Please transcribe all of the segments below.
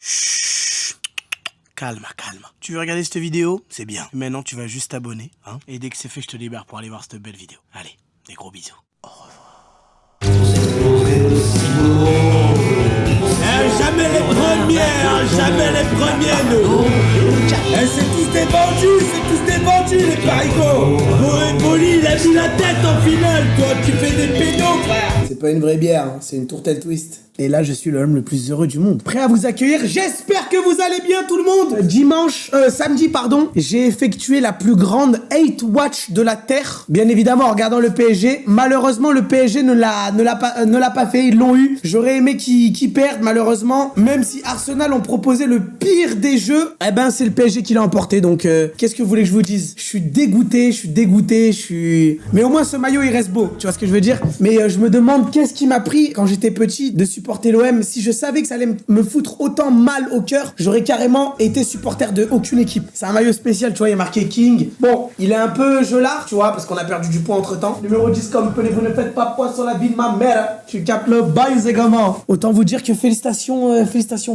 Chut. Calme, calme. Tu veux regarder cette vidéo? C'est bien. Maintenant, tu vas juste t'abonner, hein. Et dès que c'est fait, je te libère pour aller voir cette belle vidéo. Allez, des gros bisous. Au revoir. Jamais les premiers, jamais les premiers, nous. C'est tous des bandits, les parigots. Poli, il a mis la tête en finale, toi, tu fais des pédos, frère. C'est pas une vraie bière, hein, c'est une tourtelle twist. Et là, je suis l'homme le plus heureux du monde. Prêt à vous accueillir. J'espère que vous allez bien, tout le monde. Samedi, j'ai effectué la plus grande hate watch de la Terre. Bien évidemment, en regardant le PSG. Malheureusement, le PSG ne l'a pas fait. Ils l'ont eu. J'aurais aimé qu'ils perdent, malheureusement. Même si Arsenal ont proposé le pire des jeux, eh ben, c'est le PSG qui l'a emporté. Donc, qu'est-ce que vous voulez que je vous dise? Je suis dégoûté, Mais au moins, ce maillot, il reste beau. Tu vois ce que je veux dire? Mais je me demande qu'est-ce qui m'a pris quand j'étais petit de supporter l'OM. Si je savais que ça allait me foutre autant mal au cœur, j'aurais carrément été supporter de aucune équipe. C'est un maillot spécial, tu vois, il y a marqué King. Bon, il est un peu gelard, tu vois, parce qu'on a perdu du poids entre temps. Numéro 10, comme vous ne faites pas poids sur la vie de ma mère. Tu captes le bail, c'est comment? Autant vous dire que félicitations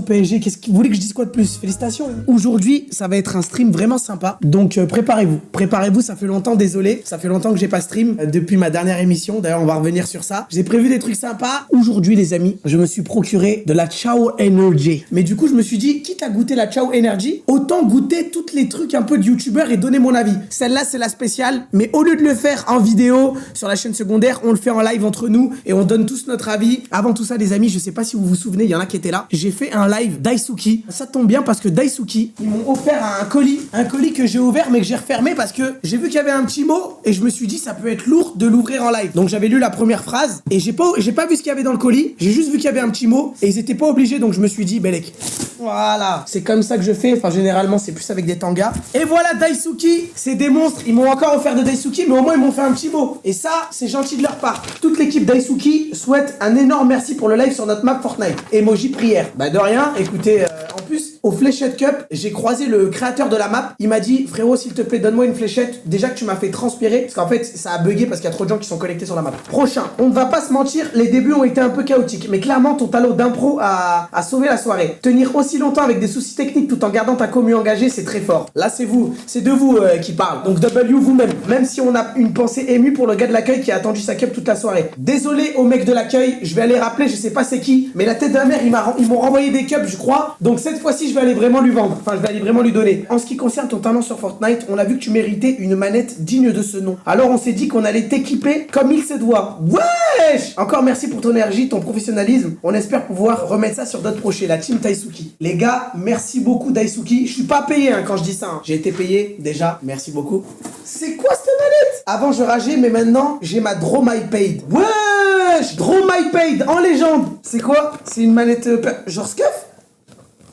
PSG. Qu'est-ce que vous voulez que je dise quoi de plus? Félicitations. Aujourd'hui, ça va être un stream vraiment sympa. Donc, préparez-vous, ça fait longtemps, désolé. Ça fait longtemps que j'ai pas stream depuis ma dernière émission. D'ailleurs, on va revenir sur ça. J'ai prévu des trucs sympas. Aujourd'hui, les amis, je me suis procuré de la Ciao Energy. Mais du coup, je me suis dit, quitte à goûter la Ciao Energy, autant goûter tous les trucs un peu de youtubeur et donner mon avis. Celle-là, c'est la spéciale. Mais au lieu de le faire en vidéo sur la chaîne secondaire, on le fait en live entre nous et on donne tous notre avis. Avant tout ça, les amis, je sais pas si vous vous souvenez, il y en a qui étaient là. J'ai fait un live Daisuki. Ça tombe bien parce que Daisuki, ils m'ont offert un colis. Un colis que j'ai ouvert mais que j'ai refermé parce que j'ai vu qu'il y avait un petit mot et je me suis dit, ça peut être lourd de l'ouvrir en live. Donc j'avais lu la première phrase et j'ai pas vu ce qu'il y avait dans le colis. J'ai juste vu qu'il y avait un petit mot et ils étaient pas obligés, donc je me suis dit Belek. Voilà, c'est comme ça que je fais. Enfin, généralement, c'est plus avec des tangas. Et voilà, Daisuki, c'est des monstres. Ils m'ont encore offert de Daisuki, mais au moins ils m'ont fait un petit mot. Et ça, c'est gentil de leur part. Toute l'équipe Daisuki souhaite un énorme merci pour le live sur notre map Fortnite. Emoji prière. Bah de rien. Écoutez, en plus, au Fléchette Cup, j'ai croisé le créateur de la map. Il m'a dit, frérot, s'il te plaît, donne-moi une fléchette. Déjà que tu m'as fait transpirer, parce qu'en fait, ça a bugué parce qu'il y a trop de gens qui sont connectés sur la map. Prochain, on ne va pas se mentir, les débuts ont été un peu chaotiques, mais clairement, ton talent d'impro a sauvé la soirée. Tenir aussi longtemps avec des soucis techniques tout en gardant ta commu engagée, c'est très fort. Là, c'est de vous qui parle. Donc W vous-même, même si on a une pensée émue pour le gars de l'accueil qui a attendu sa cup toute la soirée. Désolé au mec de l'accueil, je vais aller rappeler, je sais pas c'est qui, mais la tête de la mère, ils m'ont renvoyé des cups, je crois. Donc cette fois-ci, je vais aller vraiment lui vendre. Enfin, je vais aller vraiment lui donner. En ce qui concerne ton talent sur Fortnite, on a vu que tu méritais une manette digne de ce nom. Alors on s'est dit qu'on allait t'équiper comme il se doit. Wesh! Encore merci pour ton énergie, ton professionnalisme. On espère pouvoir remettre ça sur d'autres projets, la team Daisuki. Les gars, merci beaucoup Daisuki. Je suis pas payé quand je dis ça. J'ai été payé déjà. Merci beaucoup. C'est quoi cette manette? Avant je rageais, mais maintenant j'ai ma Draw My Paid. Wesh! Draw My Paid en légende. C'est quoi? C'est une manette genre Scuff?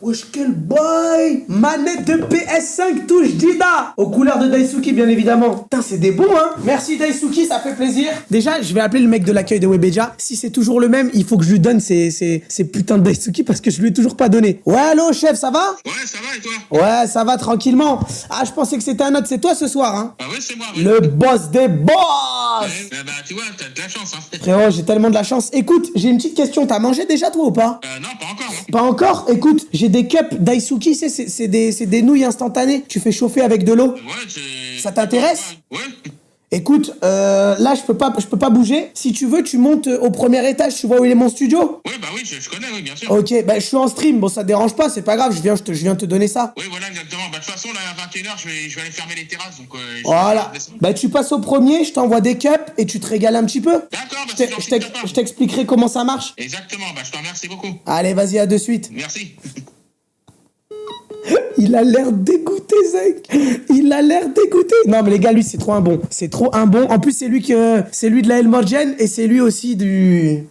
Wesh, quel boy! Manette de PS5 touche Dida! Aux couleurs de Daisuki, bien évidemment. Putain, c'est des bons, hein! Merci Daisuki, ça fait plaisir. Déjà, je vais appeler le mec de l'accueil de Webedia. Si c'est toujours le même, il faut que je lui donne ces putains de Daisuki parce que je lui ai toujours pas donné. Ouais, allô, chef, ça va? Ouais, ça va et toi? Ouais, ça va tranquillement. Ah, je pensais que c'était un autre, c'est toi ce soir, hein? Ah ouais, c'est moi, oui. Le boss des boss! Ouais, bah, tu vois, t'as de la chance, hein. Frérot, j'ai tellement de la chance. Écoute, j'ai une petite question. T'as mangé déjà, toi, ou pas? Non, pas encore, hein. Pas encore? Écoute, j'ai des cups Daisuki, c'est des nouilles instantanées. Tu fais chauffer avec de l'eau. Ouais, c'est... Ça t'intéresse? Ouais. Écoute, là, je peux pas bouger. Si tu veux, tu montes au premier étage. Tu vois où il est mon studio? Ouais, bah oui, je connais, oui, bien sûr. Ok, bah je suis en stream. Bon, ça te dérange pas, c'est pas grave. Je viens te donner ça. Oui, voilà, exactement. Bah, de toute façon, là, à 21h, je vais aller fermer les terrasses, donc... Voilà. Bah, tu passes au premier, je t'envoie des cups et tu te régales un petit peu. D'accord, bah, c'est gentil de ta part. Je t'expliquerai comment ça marche. Exactement, bah, je te remercie beaucoup. Allez, vas-y, à de suite. Merci. Il a l'air dégoûté, Zach. Il a l'air dégoûté. Non, mais les gars, lui, c'est trop un bon. C'est trop un bon. En plus, c'est lui de la Elmorgen et c'est lui aussi du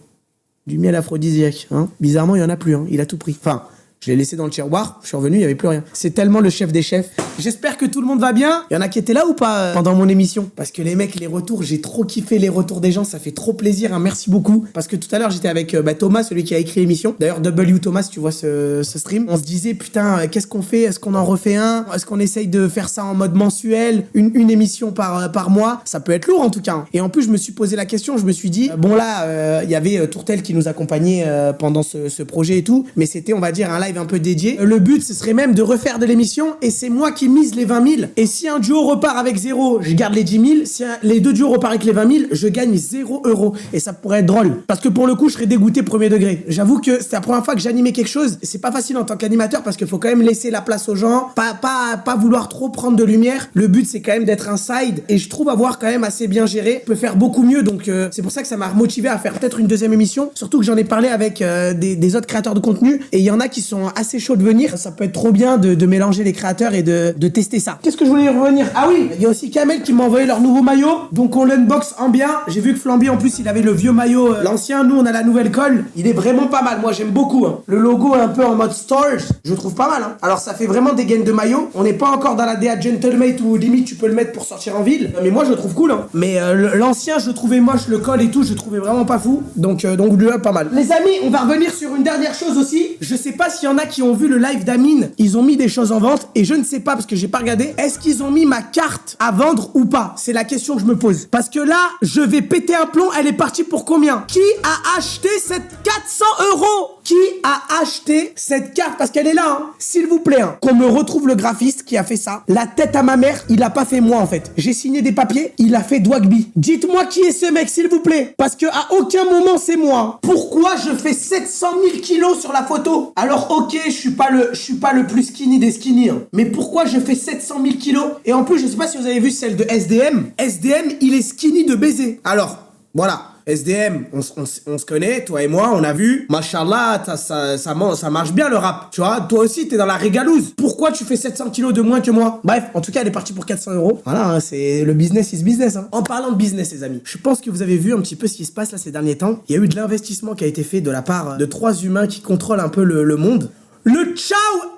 miel aphrodisiaque. Hein. Bizarrement, il y en a plus. Hein. Il a tout pris. Enfin, je l'ai laissé dans le tiroir. Je suis revenu, il y avait plus rien. C'est tellement le chef des chefs. J'espère que tout le monde va bien. Il y en a qui étaient là ou pas pendant mon émission? Parce que les mecs, les retours, j'ai trop kiffé les retours des gens, ça fait trop plaisir, hein. Merci beaucoup. Parce que tout à l'heure, j'étais avec Thomas, celui qui a écrit l'émission. D'ailleurs, W Thomas, tu vois ce stream. On se disait, putain, qu'est-ce qu'on fait? Est-ce qu'on en refait un? Est-ce qu'on essaye de faire ça en mode mensuel? Une émission par mois? Ça peut être lourd en tout cas, hein. Et en plus, je me suis posé la question, je me suis dit, bon là, il y avait Tourtel qui nous accompagnait pendant ce projet et tout, mais c'était, on va dire, un live un peu dédié. Le but, ce serait même de refaire de l'émission, et c'est moi qui mise les 20 000. Et si un duo repart avec 0, je garde les 10 000. Si les deux duos repartent avec les 20 000, je gagne 0 €. Et ça pourrait être drôle. Parce que pour le coup, je serais dégoûté premier degré. J'avoue que c'est la première fois que j'animais quelque chose. C'est pas facile en tant qu'animateur parce qu'il faut quand même laisser la place aux gens, pas vouloir trop prendre de lumière. Le but, c'est quand même d'être un side. Et je trouve avoir quand même assez bien géré. Je peux faire beaucoup mieux. Donc, c'est pour ça que ça m'a motivé à faire peut-être une deuxième émission. Surtout que j'en ai parlé avec des autres créateurs de contenu. Et il y en a qui sont assez chauds de venir. Ça peut être trop bien de mélanger les créateurs et de tester ça. Qu'est-ce que je voulais y revenir? Ah oui, il y a aussi Kamel qui m'a envoyé leur nouveau maillot. Donc, on l'unbox en bien. J'ai vu que Flamby, en plus, il avait le vieux maillot, l'ancien. Nous, on a la nouvelle colle. Il est vraiment pas mal. Moi, j'aime beaucoup, hein. Le logo un peu en mode stars, je trouve pas mal, hein. Alors, ça fait vraiment des gaines de maillot. On n'est pas encore dans la DA Gentlemate où limite tu peux le mettre pour sortir en ville. Mais moi, je le trouve cool, hein. Mais l'ancien, je le trouvais moche, le col et tout, je le trouvais vraiment pas fou. Donc lui, pas mal. Les amis, on va revenir sur une dernière chose aussi. Je sais pas s'il y en a qui ont vu le live d'Amine. Ils ont mis des choses en vente et je ne sais pas parce que j'ai pas regardé. Est-ce qu'ils ont mis ma carte à vendre ou pas? C'est la question que je me pose. Parce que là, je vais péter un plomb. Elle est partie pour combien? Qui a acheté cette 400 €? Qui a acheté cette carte? Parce qu'elle est là, hein. S'il vous plaît, hein, qu'on me retrouve le graphiste qui a fait ça. La tête à ma mère, il a pas fait moi en fait. J'ai signé des papiers, il a fait Dwagby. Dites-moi qui est ce mec, s'il vous plaît. Parce que à aucun moment c'est moi. Pourquoi je fais 700 000 kilos sur la photo? Alors ok, je suis pas le plus skinny des skinny, hein. Mais pourquoi je fais 700 000 kilos? Et en plus, je sais pas si vous avez vu celle de SDM. SDM, il est skinny de baiser. Alors, voilà. SDM, on se connaît, toi et moi, on a vu. Machallah, ça marche bien le rap. Tu vois, toi aussi, t'es dans la régalouse. Pourquoi tu fais 700 kilos de moins que moi? Bref, en tout cas, elle est partie pour 400 €. Voilà, hein, c'est le business is business, hein. En parlant de business, les amis, je pense que vous avez vu un petit peu ce qui se passe là ces derniers temps. Il y a eu de l'investissement qui a été fait de la part de 3 humains qui contrôlent un peu le monde. Le Ciao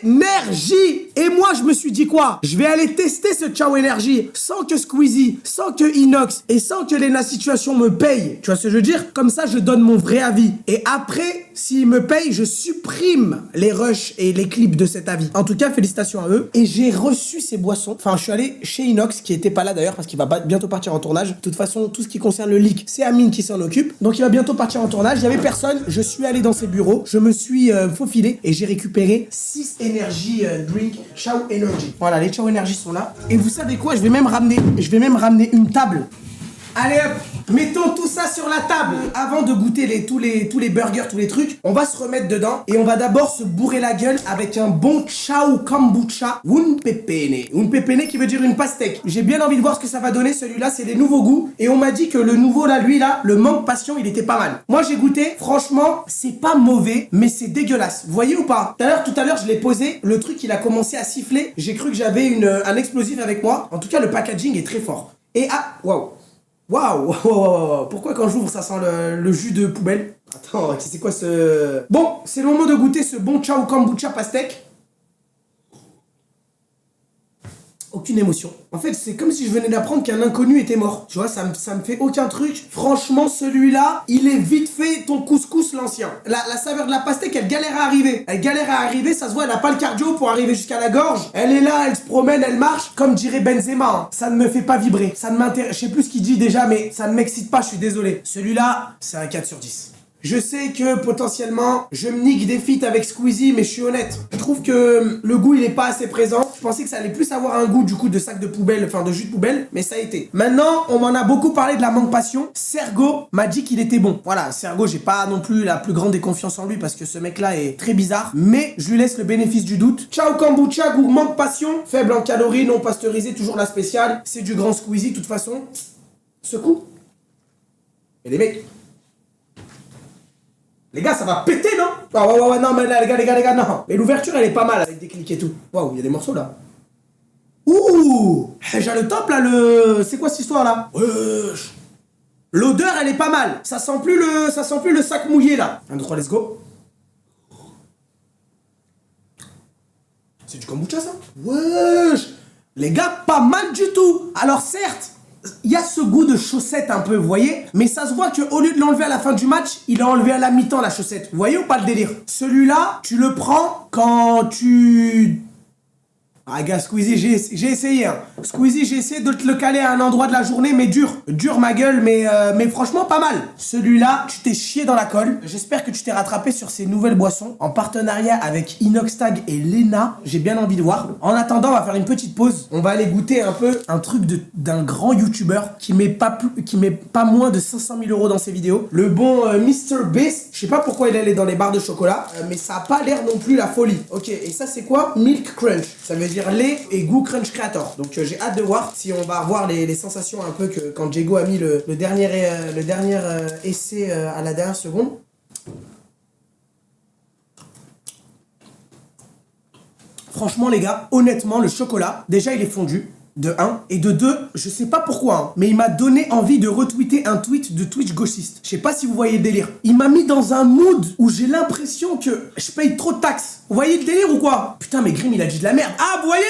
Énergie. Et moi, je me suis dit quoi? Je vais aller tester ce Ciao Énergie sans que Squeezie, sans que Inox et sans que Lena Situation me paye. Tu vois ce que je veux dire? Comme ça, je donne mon vrai avis. Et après, s'ils me payent, je supprime les rushs et les clips de cet avis. En tout cas, félicitations à eux. Et j'ai reçu ces boissons. Enfin, je suis allé chez Inox, qui était pas là d'ailleurs, parce qu'il va bientôt partir en tournage. De toute façon, tout ce qui concerne le leak, c'est Amine qui s'en occupe. Donc, il va bientôt partir en tournage. Il y avait personne. Je suis allé dans ses bureaux. Je me suis faufilé et j'ai récupéré 6 Energy Drink Ciao Energy. Voilà, les Ciao Energy sont là. Et vous savez quoi? Je vais même ramener une table. Allez hop, mettons tout ça sur la table. Avant de goûter tous les burgers, tous les trucs, on va se remettre dedans et on va d'abord se bourrer la gueule avec un bon Ciao Kombucha un pepene. Un pepene qui veut dire une pastèque. J'ai bien envie de voir ce que ça va donner. Celui-là, c'est des nouveaux goûts. Et on m'a dit que le nouveau là, lui là, le mangue passion, il était pas mal. Moi, j'ai goûté. Franchement, c'est pas mauvais, mais c'est dégueulasse. Vous voyez ou pas? Tout à l'heure, je l'ai posé. Le truc, il a commencé à siffler. J'ai cru que j'avais un explosif avec moi. En tout cas, le packaging est très fort. Et ah, waouh. Waouh. Pourquoi quand j'ouvre ça sent le jus de poubelle? Attends, c'est quoi ce... Bon, c'est le moment de goûter ce bon Ciao Kombucha pastèque. Aucune émotion. En fait, c'est comme si je venais d'apprendre qu'un inconnu était mort. Tu vois, ça me fait aucun truc. Franchement, celui-là, il est vite fait ton couscous l'ancien. La saveur de la pastèque, elle galère à arriver. Ça se voit, elle a pas le cardio pour arriver jusqu'à la gorge. Elle est là, elle se promène, elle marche. Comme dirait Benzema, hein. Ça ne me fait pas vibrer. Ça ne m'intéresse. Je sais plus ce qu'il dit déjà, mais ça ne m'excite pas, je suis désolé. Celui-là, c'est un 4 sur 10. Je sais que potentiellement, je me nique des feats avec Squeezie, mais je suis honnête. Je trouve que le goût, il est pas assez présent. Je pensais que ça allait plus avoir un goût du coup de sac de poubelle, enfin de jus de poubelle, mais ça a été. Maintenant, on m'en a beaucoup parlé de la mangue passion. Sergo m'a dit qu'il était bon. Voilà, Sergo, j'ai pas non plus la plus grande déconfiance en lui parce que ce mec-là est très bizarre, mais je lui laisse le bénéfice du doute. Ciao Kombucha, goût mangue passion, faible en calories, non pasteurisé, toujours la spéciale. C'est du grand Squeezie, de toute façon. Secoue. Et les mecs. Les gars, ça va péter, non? Ouais, non, mais là, les gars, non. Mais l'ouverture, elle est pas mal avec des clics et tout. Waouh, il y a des morceaux, là. Ouh, j'ai le top, là, C'est quoi cette histoire, là? Wesh. L'odeur, elle est pas mal. Ça sent plus le sac mouillé, là. 1, 2, 3, let's go. C'est du kombucha ça? Wesh. Les gars, pas mal du tout. Alors certes, il y a ce goût de chaussette un peu, vous voyez? Mais ça se voit qu'au lieu de l'enlever à la fin du match, il a enlevé à la mi-temps la chaussette. Vous voyez ou pas le délire? Celui-là, tu le prends quand tu... Ah gars, Squeezie, j'ai essayé. Hein. Squeezie, j'ai essayé de te le caler à un endroit de la journée, mais dur. Dur ma gueule, mais franchement pas mal. Celui-là, tu t'es chié dans la colle. J'espère que tu t'es rattrapé sur ces nouvelles boissons en partenariat avec Inoxtag et Lena. J'ai bien envie de voir. En attendant, on va faire une petite pause. On va aller goûter un peu un truc d'un grand youtubeur qui met pas moins de 500 000 € dans ses vidéos. Le bon MrBeast. Je sais pas pourquoi il est allé dans les barres de chocolat, mais ça a pas l'air non plus la folie. Ok, et ça c'est quoi? Milk Crunch. Ça veut dire lait et goût Crunch Creator. Donc j'ai hâte de voir si on va avoir les sensations un peu que quand Diego a mis le dernier essai à la dernière seconde. Franchement les gars, honnêtement le chocolat, déjà il est fondu. De 1 et de 2, je sais pas pourquoi, hein, mais il m'a donné envie de retweeter un tweet de Twitch gauchiste. Je sais pas si vous voyez le délire. Il m'a mis dans un mood où j'ai l'impression que je paye trop de taxes. Vous voyez le délire ou quoi? Putain, mais Grim il a dit de la merde. Ah, vous voyez?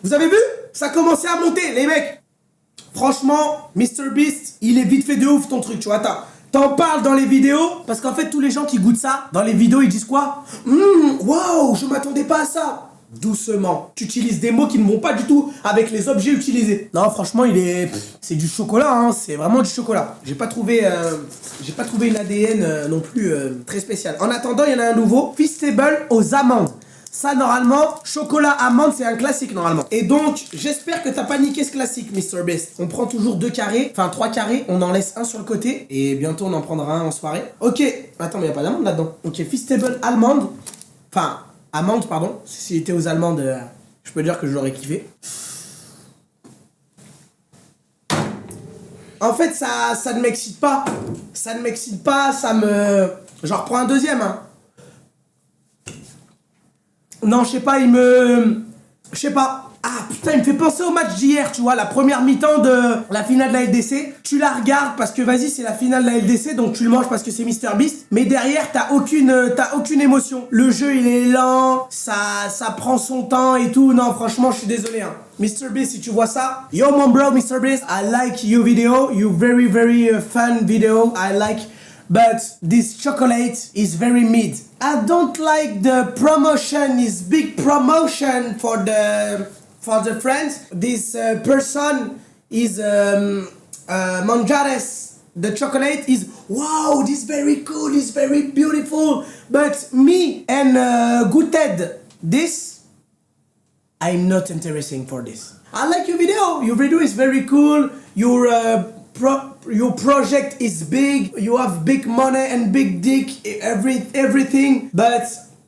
Vous avez vu? Ça commençait à monter, les mecs. Franchement, MrBeast, il est vite fait de ouf ton truc, tu vois. T'en parles dans les vidéos, parce qu'en fait, tous les gens qui goûtent ça, dans les vidéos, ils disent quoi? Waouh, je m'attendais pas à ça. Doucement. Tu utilises des mots qui ne vont pas du tout avec les objets utilisés. Non, franchement, c'est du chocolat, hein. C'est vraiment du chocolat. J'ai pas trouvé une ADN non plus très spéciale. En attendant, il y en a un nouveau. Feastable aux amandes. Ça, normalement, chocolat amande, c'est un classique, normalement. Et donc, j'espère que t'as pas niqué ce classique, MrBeast. On prend toujours 2 carrés, enfin 3 carrés, on en laisse un sur le côté. Et bientôt, on en prendra un en soirée. Ok. Attends, mais y a pas d'amande là-dedans. Ok, Feastable almond. Enfin... Amande, pardon. S'il était aux allemandes, je peux dire que je l'aurais kiffé. En fait, ça ne m'excite pas. Ça ne m'excite pas, ça me... J'en reprends un deuxième, hein. Non, je sais pas, je sais pas. Ah putain, il me fait penser au match d'hier, tu vois, la première mi-temps de la finale de la LDC. Tu la regardes parce que vas-y, c'est la finale de la LDC, donc tu le manges parce que c'est MrBeast. Mais derrière, t'as aucune émotion. Le jeu, il est lent, ça prend son temps et tout. Non, franchement, je suis désolé, hein. MrBeast, si tu vois ça, yo mon bro, MrBeast, I like your video. You very, very fun video. I like... But this chocolate is very mid. I don't like the promotion, is big promotion for the friends. This person is Manjares. The chocolate is wow, this very cool, this very beautiful. But me and Guted, this I'm not interesting for this. I like your video. Your video is very cool. Your project is big. You have big money and big dick, everything. But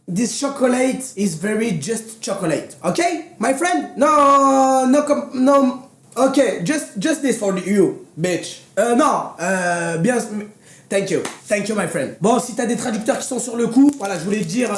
this chocolate is very just chocolate. Okay, my friend? No. Okay, just this for you, bitch. Bien. Thank you, my friend. Bon, si t'as des traducteurs qui sont sur le coup, voilà, je voulais te dire,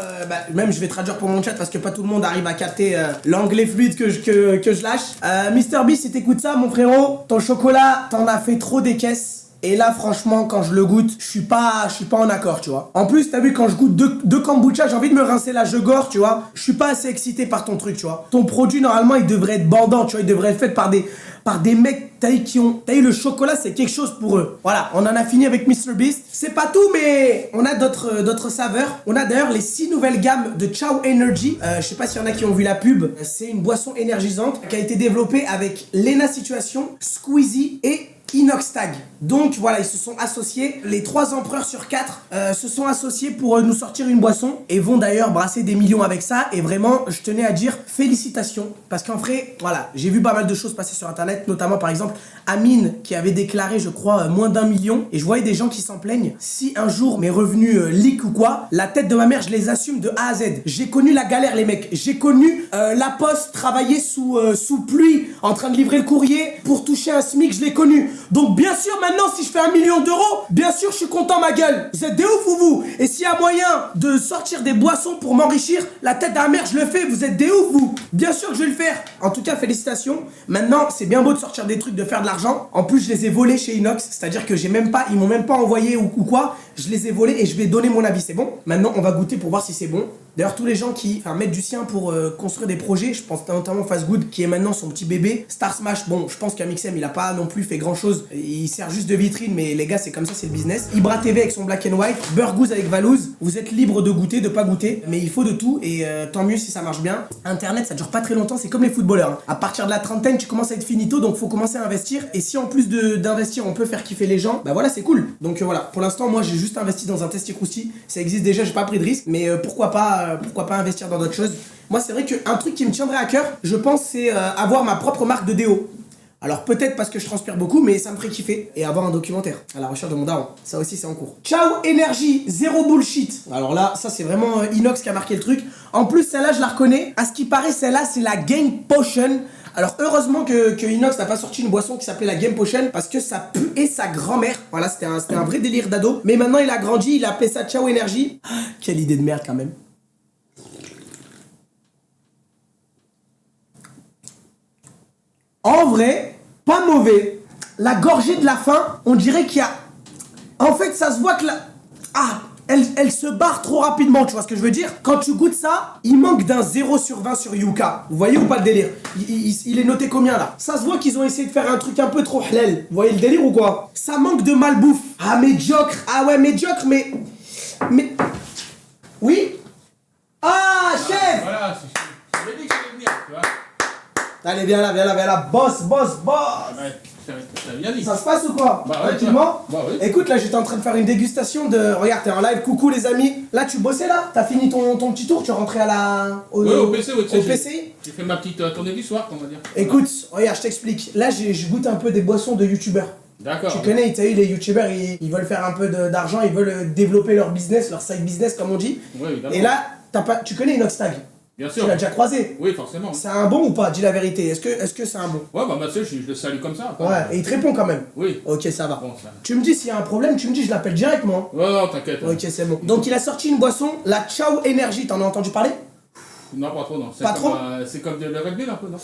même je vais traduire pour mon chat parce que pas tout le monde arrive à capter l'anglais fluide que je lâche. MrBeast, si t'écoutes ça, mon frérot, ton chocolat, t'en as fait trop des caisses. Et là, franchement, quand je le goûte, je suis pas en accord, tu vois. En plus, t'as vu, quand je goûte deux kombucha, j'ai envie de me rincer la jegore, tu vois. Je suis pas assez excité par ton truc, tu vois. Ton produit, normalement, il devrait être bandant, tu vois. Il devrait être fait par des mecs, t'as vu, le chocolat, c'est quelque chose pour eux. Voilà, on en a fini avec MrBeast. C'est pas tout, mais on a d'autres saveurs. On a d'ailleurs les 6 nouvelles gammes de Ciao Energy. Je sais pas s'il y en a qui ont vu la pub. C'est une boisson énergisante qui a été développée avec Lena Situation, Squeezie et Inoxtag. Donc voilà, ils se sont associés. Les 3 empereurs sur 4 se sont associés pour nous sortir une boisson et vont d'ailleurs brasser des millions avec ça. Et vraiment, je tenais à dire félicitations. Parce qu'en vrai, voilà, j'ai vu pas mal de choses passer sur internet, notamment par exemple Amine qui avait déclaré, je crois, moins d'1 million. Et je voyais des gens qui s'en plaignent. Si un jour mes revenus leak ou quoi, la tête de ma mère, je les assume de A à Z. J'ai connu la galère, les mecs. J'ai connu la poste travailler sous pluie en train de livrer le courrier pour toucher un SMIC, je l'ai connu. Donc bien sûr, maintenant, si je fais 1 million d'euros, bien sûr, je suis content, ma gueule. Vous êtes des ouf ou vous? Et s'il y a moyen de sortir des boissons pour m'enrichir, la tête d'un mère, je le fais. Vous êtes des ouf, vous? Bien sûr que je vais le faire. En tout cas, félicitations. Maintenant, c'est bien beau de sortir des trucs, de faire de l'argent. En plus, je les ai volés chez Inox. C'est-à-dire que ils m'ont même pas envoyé ou quoi. Je les ai volés et je vais donner mon avis. C'est bon? Maintenant, on va goûter pour voir si c'est bon. D'ailleurs, tous les gens qui mettent du sien pour construire des projets, je pense notamment Fast Good, qui est maintenant son petit bébé. Star Smash, bon, je pense qu'Amixem, il a pas non plus fait grand chose. Il sert juste de vitrine, mais les gars, c'est comme ça, c'est le business. Ibra TV avec son Black and White, Burgooz avec Valouz. Vous êtes libre de goûter, de pas goûter, mais il faut de tout et tant mieux si ça marche bien. Internet, ça dure pas très longtemps, c'est comme les footballeurs. Hein. À partir de la trentaine, tu commences à être finito, donc faut commencer à investir. Et si en plus d'investir, on peut faire kiffer les gens, bah voilà, c'est cool. Donc voilà, pour l'instant, moi, j'ai juste investi dans un Testi Crousti. Ça existe déjà, j'ai pas pris de risque, mais pourquoi pas investir dans d'autres choses. Moi, c'est vrai qu'un truc qui me tiendrait à cœur, je pense, c'est avoir ma propre marque de déo. Alors peut-être parce que je transpire beaucoup, mais ça me ferait kiffer. Et avoir un documentaire à la recherche de mon daron. Ça aussi, c'est en cours. Ciao énergie, zéro bullshit. Alors là, ça c'est vraiment Inox qui a marqué le truc. En plus, celle-là, je la reconnais. À ce qui paraît, celle-là, c'est la Game Potion. Alors heureusement que Inox n'a pas sorti une boisson qui s'appelait la Game Potion parce que ça puait sa grand-mère. Voilà, c'était un vrai délire d'ado. Mais maintenant, il a grandi, il a appelé ça Ciao énergie. Quelle idée de merde quand même. En vrai, pas mauvais. La gorgée de la fin, on dirait qu'il y a... En fait, ça se voit que la... Ah, elle se barre trop rapidement, tu vois ce que je veux dire? Quand tu goûtes ça, il manque d'un 0/20 sur Yuka. Vous voyez ou pas le délire? Il est noté combien là? Ça se voit qu'ils ont essayé de faire un truc un peu trop halal. Vous voyez le délire ou quoi? Ça manque de malbouffe. Ah, médiocre. Ah ouais, médiocre, mais... Oui? Ah, chef! Voilà, je t'avais dit que j'allais venir, tu vois. Allez, viens là, boss. Ouais, t'avais bien dit. Ça se passe ou quoi? Bah ouais, tranquillement. bah oui. Écoute, là j'étais en train de faire une dégustation de... Regarde, t'es en live, coucou les amis. Là tu bossais là? T'as fini ton petit tour? Tu es rentré à la... Au PC, oui, au PCI? J'ai fait ma petite tournée du soir, on va dire. Écoute, regarde, je t'explique. Là je goûte un peu des boissons de youtubeurs. D'accord. Tu connais, t'as eu les youtubeurs, ils veulent faire un peu d'argent, ils veulent développer leur business, leur side business comme on dit. Oui, évidemment. Et là, tu connais Inoxtag? Bien sûr. Tu l'as déjà croisé? Oui, forcément. C'est un bon ou pas? Dis la vérité. Est-ce que c'est un bon? Ouais, bah Mathieu, je le salue comme ça. Ouais, et il te répond quand même. Oui. Ok, ça va. Bon, ça. Tu me dis s'il y a un problème, tu me dis, je l'appelle directement. Ouais, non, t'inquiète. Ok, c'est bon. Donc il a sorti une boisson, la Ciao Energy, t'en as entendu parler? Non, pas trop, non. Pas trop? C'est comme de le Red Bull un peu, non?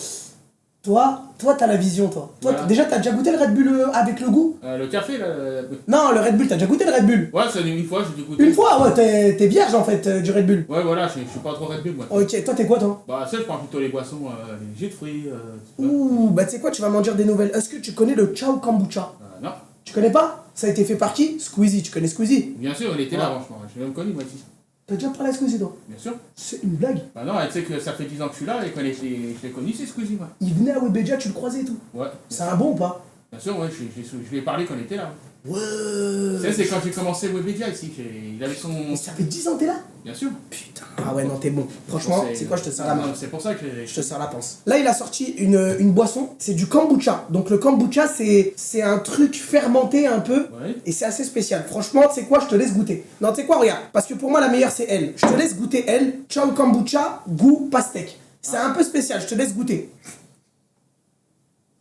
Toi, t'as la vision, toi. Voilà. Déjà, t'as déjà goûté le Red Bull avec le goût? Le café, là. Non, le Red Bull, t'as déjà goûté le Red Bull? Ouais, c'est une fois, j'ai dû goûter. Une fois, ouais, t'es vierge en fait du Red Bull. Ouais, voilà, je suis pas trop Red Bull, moi. Ok, toi, t'es quoi, toi? Bah, ça, je prends plutôt les boissons, les jus de fruits. Ouh, bah tu sais quoi, tu vas m'en dire des nouvelles. Est-ce que tu connais le Ciao Kombucha? Non. Tu connais pas? Ça a été fait par qui? Squeezie, tu connais Squeezie? Bien sûr, il était là, franchement. Je l'ai même connu, moi, ici. T'as déjà parlé à Squeezie, toi? Bien sûr. C'est une blague. Bah non, tu sais que ça fait 10 ans que je suis là et je l'ai connu, c'est Squeezie, moi. Il venait à Webedia, tu le croisais et tout. Ouais. C'est un bon ou pas? Bien sûr, ouais, je lui ai parlé quand il était là. Ouais. Tu sais, c'est quand j'ai commencé Webedia ici, il avait son... Ça fait 10 ans que t'es là? Bien sûr. Putain. Ah ouais, non, t'es bon. Franchement, c'est quoi, je te sers la main. C'est pour ça que Je te sers la pince. Là, il a sorti une boisson, c'est du kombucha. Donc le kombucha, c'est un truc fermenté un peu. Ouais. Et c'est assez spécial. Franchement, tu sais quoi, je te laisse goûter. Non, tu sais quoi, regarde. Parce que pour moi, la meilleure, c'est elle. Je te laisse goûter elle. Ciao kombucha, goût pastèque. C'est un peu spécial, je te laisse goûter.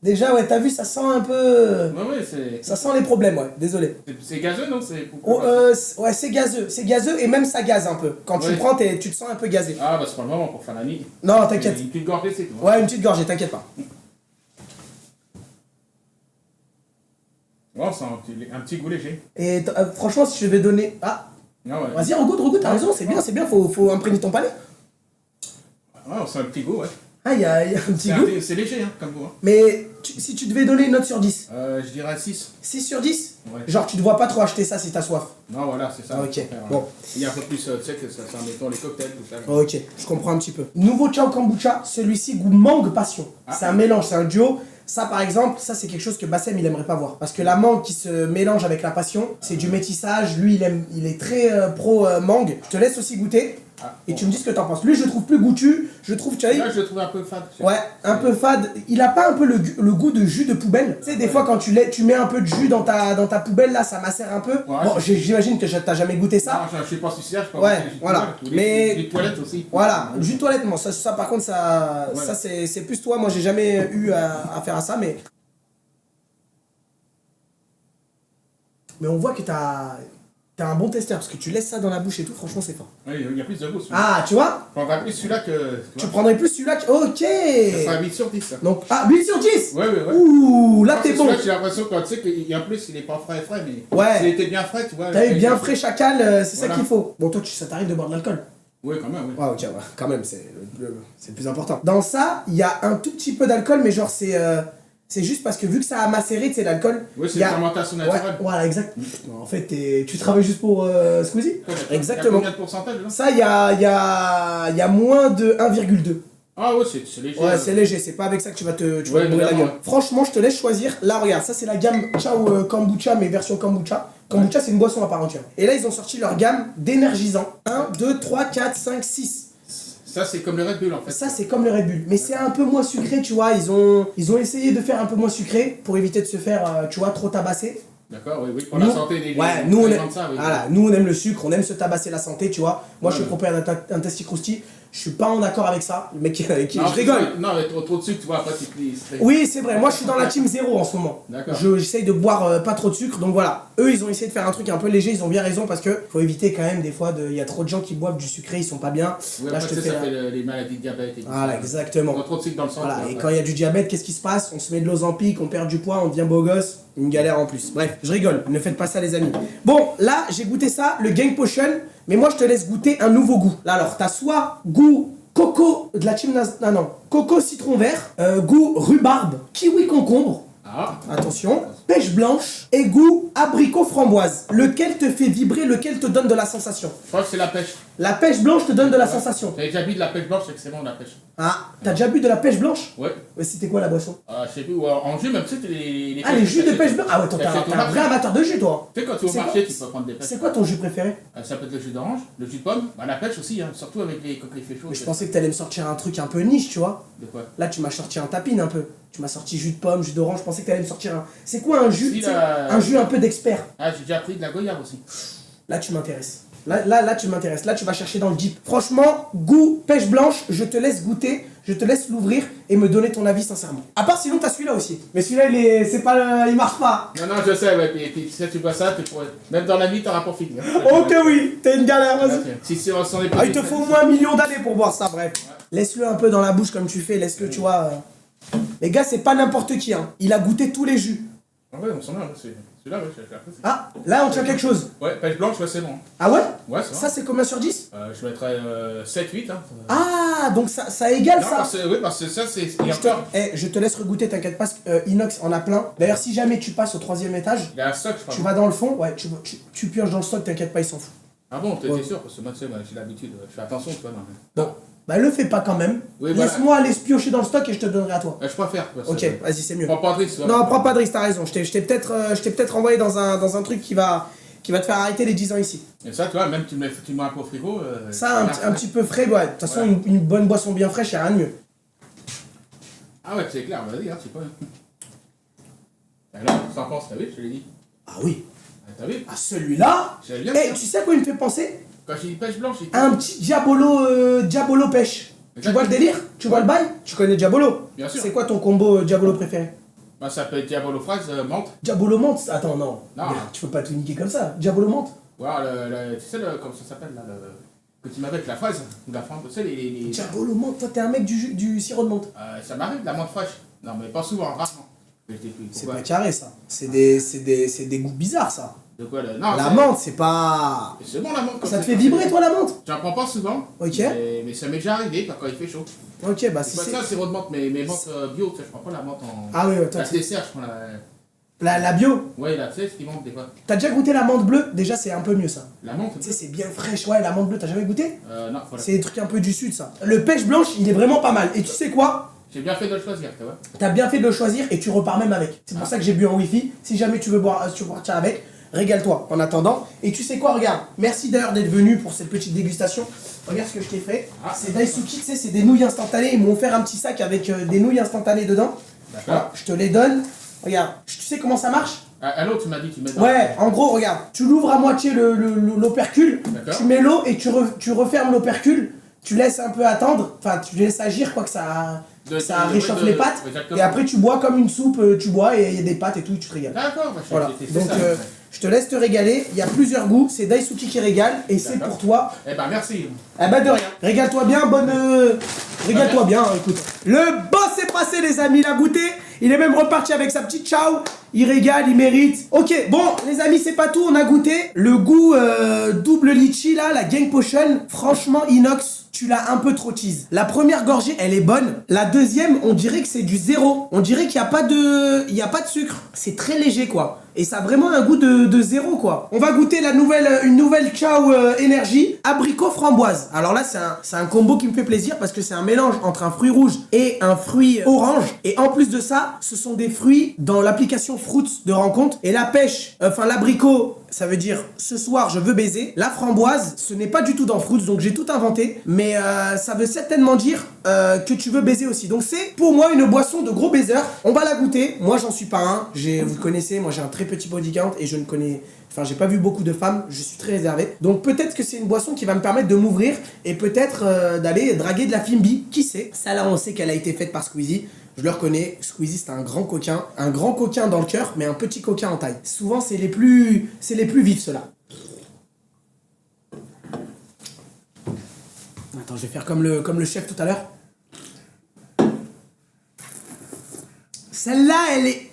Déjà, ouais, t'as vu, ça sent un peu... Ouais, c'est... Ça sent les problèmes, ouais. Désolé. C'est gazeux, non? Oh, ouais, c'est gazeux. C'est gazeux et même ça gaze un peu. Quand tu Ouais. le prends, tu te sens un peu gazé. Ah, bah c'est pas le moment pour faire la nuit. Non, t'inquiète. Une petite gorgée, c'est tout. Ouais, une petite gorgée, t'inquiète pas. Ouais, c'est un petit goût léger. Et franchement, si je devais donner... Ah, Ah ouais. vas-y, regoute, t'as raison, c'est bien, faut imprégner ton palais. Ouais, c'est un petit goût, ouais. Ah, il y a un petit goût. C'est léger, hein, comme goût. Hein. Mais si tu devais donner une note sur 10, Je dirais 6. 6 sur 10? Ouais. Genre, tu ne vois pas trop acheter ça si t'as soif. Non, voilà, c'est ça. Ah, ok, Faut faire, bon. Il y a un peu plus, tu sais, que ça, mettons les cocktails, tout ça. Ok, je comprends un petit peu. Nouveau Ciao Kombucha, celui-ci goût mangue passion. Ah. C'est un mélange, c'est un duo. Ça, par exemple, ça c'est quelque chose que Bassem il aimerait pas voir. Parce que la mangue qui se mélange avec la passion, c'est du métissage. Lui, il est très pro mangue. Je te laisse aussi goûter. Ah, Et bon. tu me dis ce que t'en penses. Lui, je le trouve plus goûtu. Je trouve, tu vois, Là, je le trouve un peu fade. ouais, un peu fade. Il a pas un peu le goût de jus de poubelle. Tu sais, des fois quand tu mets un peu de jus dans ta poubelle, là, ça macère un peu. Ouais. Bon, j'imagine que t'as jamais goûté ça. Non, je suis pas suicidaire, je Ouais, voilà. Mais- Les toilettes aussi. Voilà, le jus de toilette, moi, ça par contre, ça Voilà. c'est plus toi. Moi, j'ai jamais eu à faire à ça, mais on voit que t'as un bon testeur parce que tu laisses ça dans la bouche et tout. Franchement, c'est fort. Oui, il y a plus de goût. Ah, tu vois? Je prendrais plus celui-là que. Tu prendrais plus celui-là que... Ok. Ça sera 8 sur 10. Ça. Donc, ah, 8 sur 10. Ouais. Ouh, là Non, t'es c'est bon. celui-là, j'ai l'impression que tu sais qu'en plus, il est pas frais, mais. Ouais. S'il était bien frais, tu vois. T'as eu bien frais chacal, c'est ça Voilà. qu'il faut. Bon, toi, ça t'arrive de boire de l'alcool. Oui, quand même, oui. Ouais, ok, ouais, quand même, c'est le plus important. Dans ça, il y a un tout petit peu d'alcool, mais genre, c'est juste parce que vu que ça a macéré, tu sais, l'alcool. Oui, c'est il y une a- fermentation Ouais, naturelle. voilà, exact. Non, en fait, tu travailles juste pour Squeezie. Exactement. Il y a combien de pourcentage là? Ça, il y a moins de 1,2. Ah, ouais, c'est léger. Ouais, c'est léger, c'est pas avec ça que tu vas te Ouais, brûler la évidemment, gueule. ouais. Franchement, je te laisse choisir. Là, regarde, ça c'est la gamme Ciao Kombucha, mais version kombucha. Kombucha, c'est une boisson à part entière. Et là, ils ont sorti leur gamme d'énergisants. 1, 2, 3, 4, 5, 6. Ça, c'est comme le Red Bull en fait. Ça, c'est comme le Red Bull. Mais c'est un peu moins sucré, tu vois. Ils ont essayé de faire un peu moins sucré pour éviter de se faire, tu vois, trop tabasser. D'accord, oui, oui. Pour Nous- la santé des Ouais, nous on des aime, gens de ça, oui. voilà, nous on aime le sucre, on aime se tabasser la santé, tu vois. Moi, je suis Ouais. propriétaire d'un testi crousti. Je suis pas en accord avec ça. Le mec, je Non, rigole. Non, mais trop de sucre, tu vois, après tu plies. Oui, c'est vrai. Moi, je suis dans la team 0 en ce moment. D'accord. J'essaye de boire pas trop de sucre. Donc voilà. Eux, ils ont essayé de faire un truc un peu léger. Ils ont bien raison parce que faut éviter quand même des fois il y a trop de gens qui boivent du sucré, ils sont pas bien. Oui, Là, après, je te tu sais, fais. ça fait les maladies de diabète et tout Voilà, ça. exactement. On a trop de sucre dans le sang. Voilà. tu vois, Et après. quand il y a du diabète, qu'est-ce qui se passe? On se met de l'Ozempic, on perd du poids, on devient beau gosse. Une galère en plus. Bref, je rigole. Ne faites pas ça, les amis. Bon, là, j'ai goûté ça, le Gang Potion. Mais moi, je te laisse goûter un nouveau goût. Là, alors, t'as soit goût coco de la team non, coco citron vert, goût rhubarbe, kiwi concombre. Ah, Attention, pêche blanche et goût abricot framboise. Lequel te fait vibrer, lequel te donne de la sensation? je crois que c'est la pêche. La pêche blanche te donne de la sensation. J'avais déjà bu de la pêche blanche, c'est excellent la pêche. Ah, t'as déjà bu de la pêche blanche? Ouais. Ouais, c'était quoi la boisson? Je sais plus, ou en jus, même tu sais, les Ah, les jus de pêche blanche? Ah ouais, toi, T'achètes t'es au un marché. vrai amateur de jus, toi. Tu sais, quand tu vas C'est au marché, quoi tu peux prendre des pêches. C'est quoi ton jus préféré? Ça peut être le jus d'orange, le jus de pomme, bah, la pêche aussi, hein, surtout avec quand il fait chaud. Mais je pensais que t'allais me sortir un truc un peu niche, tu vois. De quoi? Là, tu m'as sorti un tapine un peu. Tu m'as sorti jus de pomme, jus d'orange. Je pensais que t'allais me sortir un. C'est quoi un jus? Si, tu sais, là- un jus un peu d'expert. Ah, j'ai déjà pris de la goyave aussi. Là, tu m'intéresses. Là, tu m'intéresses. Là, tu vas chercher dans le deep. Franchement, goût pêche blanche, je te laisse goûter, je te laisse l'ouvrir et me donner ton avis sincèrement. À part sinon, t'as celui-là aussi. Mais celui-là, il marche pas. Non, non, je sais, ouais, et puis tu sais, tu bois ça, tu pourrais... même dans la vie, t'auras pas fini. Hein. Ok, oui, t'es une galère, vas-y. Si on s'en est pas Ah, il te faut au moins 1 million d'années pour boire ça, bref. Laisse-le un peu dans la bouche comme tu fais, laisse-le, tu vois. Les gars, c'est pas n'importe qui, hein. Il a goûté tous les jus. Ah ouais, on s'en a, c'est celui-là, ouais, j'ai apprécié. Ah, là, on tient quelque chose. Ouais, pêche blanche, ouais, c'est bon. Ah ouais? Ouais, c'est Ça, c'est combien sur 10? Je mettrais 7-8, hein. Ah, donc ça égale Non, ça. oui, parce que ça, c'est... Il y a Je te, encore... je te laisse regoûter, t'inquiète pas, Inox en a plein. D'ailleurs, si jamais tu passes au 3e étage, Il y a un stock, je crois. tu vas dans le fond, ouais, tu pioches dans le stock, t'inquiète pas, il s'en fout. Ah bon, t'es Ouais. sûr? Parce que moi, tu sais, moi, j'ai l'habitude, je fais attention, tu vois, non. Bon, bah le fais pas quand même. Oui, voilà. Laisse-moi aller se piocher dans le stock et je te donnerai à toi. Je préfère, quoi. Ok, c'est- vas-y, c'est mieux. Prends pas de risque, tu vois. Non, prends pas de risque, t'as raison. Je t'ai peut-être envoyé dans un truc qui va te faire arrêter les 10 ans ici. Et ça, tu vois, même tu me mets un peu au frigo... Ça, un petit peu frais, ouais. De toute façon, une bonne boisson bien fraîche, y'a rien de mieux. Ah ouais, c'est clair, vas-y, hein, c'est pas... Alors, tu t'en penses, t'as vu, je te l'ai dit. Ah oui. T'as vu? Ah, celui-là. J'avais bien Eh, dit, tu sais à quoi il me fait penser? quand j'ai dit pêche blanche, il Un petit Diabolo pêche. Tu vois le délire? Tu vois le bail? Tu connais Diabolo? Bien sûr. C'est quoi ton combo Diabolo préféré? Bah, ça peut être diabolo fraise, menthe. Diabolo menthe? Attends, non. Non. Tu peux pas tout niquer comme ça. Diabolo menthe? Ouais, tu sais, comment ça s'appelle, là, que tu m'avais avec la fraise, ou la fraise, tu sais, les... Diabolo menthe, toi t'es un mec du sirop de menthe. Ça m'arrive, la menthe fraîche. Non, mais pas souvent, rarement. C'est Pourquoi? pas carré ça. C'est des goûts bizarres ça. De quoi, non, La menthe, c'est pas. C'est bon, la menthe. comme Ça te c'est fait pas- vibrer toi la menthe? J'en prends pas souvent. Ok. Mais ça m'est déjà arrivé quand il fait chaud. Ok, bah C'est si pas c'est. ça, c'est votre menthe, mais menthe bio, tu sais, je prends pas la menthe en. Ah oui, toi, La dessert, je prends la. la bio. Ouais, là, tu sais, ce qui monte des fois. T'as déjà goûté la menthe bleue? Déjà, c'est un peu mieux ça. La menthe, Tu sais, c'est bien fraîche. Ouais, la menthe bleue, t'as jamais goûté? non, voilà. C'est des trucs un peu du sud ça. Le pêche blanche, il est vraiment pas mal. Et tu sais quoi? J'ai bien fait de le choisir, tu vois. T'as bien fait de le choisir et tu repars même avec. C'est pour Ah. ça que j'ai bu en wifi. Si jamais tu veux boire, tu veux partir avec, régale-toi en attendant. Et tu sais quoi, regarde. Merci d'ailleurs d'être venu pour cette petite dégustation. Regarde ce que je t'ai fait. Ah. C'est Daisuki, tu sais, c'est des nouilles instantanées. Ils m'ont offert un petit sac avec des nouilles instantanées dedans. D'accord. Voilà, je te les donne. Regarde, tu sais comment ça marche? Allô, tu m'as dit, tu mets dans. Ouais, en gros, regarde. Tu l'ouvres à moitié l'opercule. D'accord. Tu mets l'eau et tu refermes l'opercule. Tu laisses un peu attendre. Enfin, tu laisses agir quoi que ça réchauffe les pâtes. Exactement. Et après, tu bois comme une soupe, tu bois et il y a des pâtes et tout, tu te régales. D'accord, bah, Voilà. j'ai testé Donc, ça. je te laisse te régaler. Il y a plusieurs goûts. C'est Daisuki qui régale et c'est D'accord. pour toi. Eh ben, merci. Eh ben, de rien. Régale-toi bien. Bonne. Régale-toi bien, écoute. Le boss est passé, les amis, il a goûté. Il est même reparti avec sa petite ciao. Il régale, il mérite. Ok, bon, les amis, c'est pas tout. On a goûté le goût double litchi, là, la Gang Potion. Franchement, Inox, tu l'as un peu trop tease. La première gorgée, elle est bonne. La deuxième, on dirait que c'est du zéro. On dirait qu'il n'y a pas de... Il y a pas de sucre. C'est très léger, quoi. Et ça a vraiment un goût de zéro, quoi. On va goûter une nouvelle Ciao énergie abricot framboise. Alors là, c'est un combo qui me fait plaisir parce que c'est un mélange entre un fruit rouge et un fruit orange. Et en plus de ça, ce sont des fruits dans l'application Fruits de rencontre. Et la pêche, enfin l'abricot, ça veut dire ce soir je veux baiser. La framboise, ce n'est pas du tout dans Fruits, donc j'ai tout inventé. Mais ça veut certainement dire que tu veux baiser aussi. Donc c'est pour moi une boisson de gros baiseurs. On va la goûter. Moi, j'en suis pas un. Vous connaissez, moi j'ai un très petit body count et je ne connais... Enfin, j'ai pas vu beaucoup de femmes, je suis très réservé. Donc peut-être que c'est une boisson qui va me permettre de m'ouvrir et peut-être d'aller draguer de la Fimbi. Qui sait? Ça là, on sait qu'elle a été faite par Squeezie. Je le reconnais, Squeezie c'est un grand coquin dans le cœur, mais un petit coquin en taille. Souvent c'est les plus vifs ceux-là. Attends, je vais faire comme le chef tout à l'heure. Celle-là, elle est...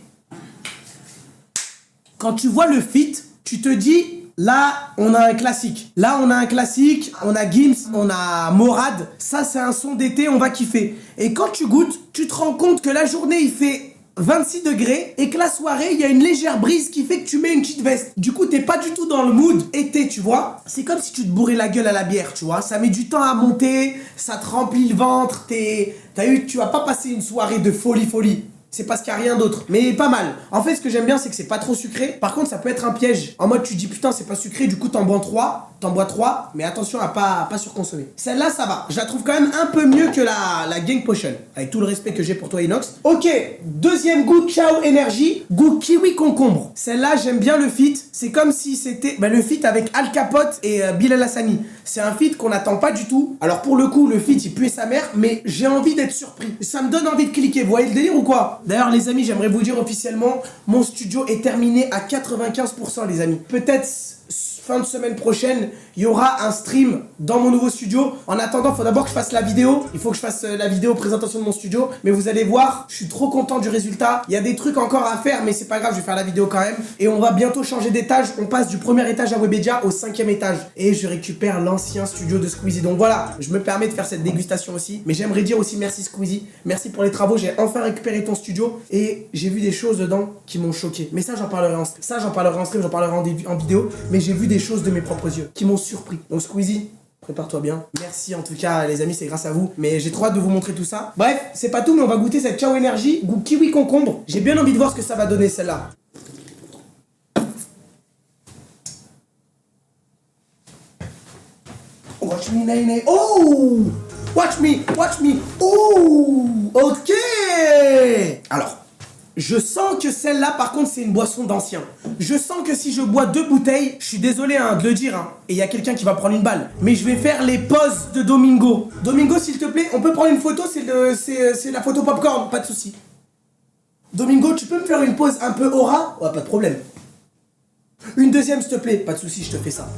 Quand tu vois le fit, tu te dis... Là, on a un classique. Là, on a un classique. On a Gims, on a Morad. Ça, c'est un son d'été, on va kiffer. Et quand tu goûtes, tu te rends compte que la journée, il fait 26 degrés et que la soirée, il y a une légère brise qui fait que tu mets une petite veste. Du coup, t'es pas du tout dans le mood été, tu vois. C'est comme si tu te bourrais la gueule à la bière, tu vois. Ça met du temps à monter, ça te remplit le ventre. Tu vas pas passer une soirée de folie. C'est parce qu'il n'y a rien d'autre. Mais pas mal. En fait, ce que j'aime bien, c'est que c'est pas trop sucré. Par contre, ça peut être un piège. En mode, tu dis putain, c'est pas sucré, du coup, t'en bois 3. Mais attention à pas surconsommer. Celle-là, ça va. Je la trouve quand même un peu mieux que la Gang Potion. Avec tout le respect que j'ai pour toi, Inox. Ok, deuxième goût Ciao Énergie. Goût kiwi concombre. Celle-là, j'aime bien le feat. C'est comme si c'était le feat avec Al Capote et Bilal Hassani. C'est un feat qu'on n'attend pas du tout. Alors, pour le coup, le feat, il pue sa mère. Mais j'ai envie d'être surpris. Ça me donne envie de cliquer. Vous voyez le délire ou quoi? D'ailleurs, les amis, j'aimerais vous dire officiellement, mon studio est terminé à 95%, les amis. Peut-être fin de semaine prochaine, il y aura un stream dans mon nouveau studio. En attendant, il faut d'abord que je fasse la vidéo. Il faut que je fasse la vidéo présentation de mon studio. Mais vous allez voir, je suis trop content du résultat. Il y a des trucs encore à faire, mais c'est pas grave, je vais faire la vidéo quand même. Et on va bientôt changer d'étage. On passe du premier étage à Webedia au 5e étage. Et je récupère l'ancien studio de Squeezie. Donc voilà, je me permets de faire cette dégustation aussi. Mais j'aimerais dire aussi merci Squeezie. Merci pour les travaux. J'ai enfin récupéré ton studio. Et j'ai vu des choses dedans qui m'ont choqué. Mais ça, j'en parlerai en stream. J'en parlerai en vidéo. Mais j'ai vu des choses de mes propres yeux qui m'ont surpris. Donc Squeezie, prépare-toi bien. Merci en tout cas les amis, c'est grâce à vous. Mais j'ai trop hâte de vous montrer tout ça. Bref, c'est pas tout, mais on va goûter cette Ciao Énergie goût kiwi concombre. J'ai bien envie de voir ce que ça va donner celle-là. Watch me, Naine. Oh! Watch me. Oh! Ok! Alors, je sens que celle-là, par contre, c'est une boisson d'ancien. Je sens que si je bois 2 bouteilles, je suis désolé de le dire, et il y a quelqu'un qui va prendre une balle. Mais je vais faire les poses de Domingo. Domingo, s'il te plaît, on peut prendre une photo, c'est la photo popcorn, pas de souci. Domingo, tu peux me faire une pose un peu aura? Ouais, pas de problème. Une deuxième, s'il te plaît, pas de souci, je te fais ça.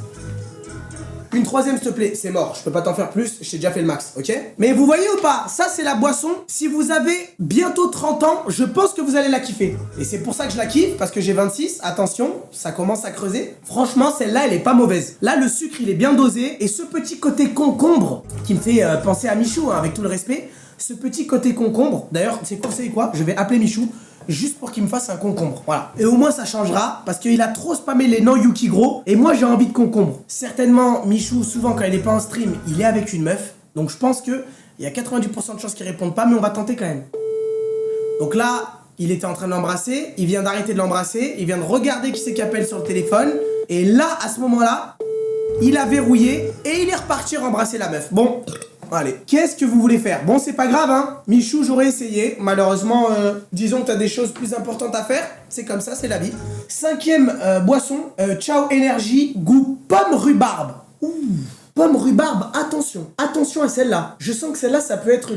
Une troisième, s'il te plaît, c'est mort, je peux pas t'en faire plus, je t'ai déjà fait le max, ok? Mais vous voyez ou pas? Ça, c'est la boisson. Si vous avez bientôt 30 ans, je pense que vous allez la kiffer. Et c'est pour ça que je la kiffe, parce que j'ai 26, attention, ça commence à creuser. Franchement, celle-là, elle est pas mauvaise. Là, le sucre, il est bien dosé, et ce petit côté concombre, qui me fait penser à Michou, avec tout le respect, ce petit côté concombre, d'ailleurs, c'est quoi? Je vais appeler Michou, juste pour qu'il me fasse un concombre, voilà. Et au moins ça changera, parce qu'il a trop spammé les noms Yuki Gros, et moi j'ai envie de concombre. Certainement, Michou, souvent quand il est pas en stream, il est avec une meuf, donc je pense que il y a 90% de chances qu'il réponde pas, mais on va tenter quand même. Donc là, il était en train de l'embrasser, il vient d'arrêter de l'embrasser, il vient de regarder qui c'est qui appelle sur le téléphone, et là, à ce moment-là, il a verrouillé, et il est reparti embrasser la meuf. Bon... Allez, qu'est-ce que vous voulez faire? Bon, c'est pas grave, hein. Michou, j'aurais essayé. Malheureusement, disons que t'as des choses plus importantes à faire. C'est comme ça, c'est la vie. 5e boisson, Ciao Énergie, goût pomme rhubarbe. Ouh, pomme rhubarbe, attention. Attention à celle-là. Je sens que celle-là, ça peut être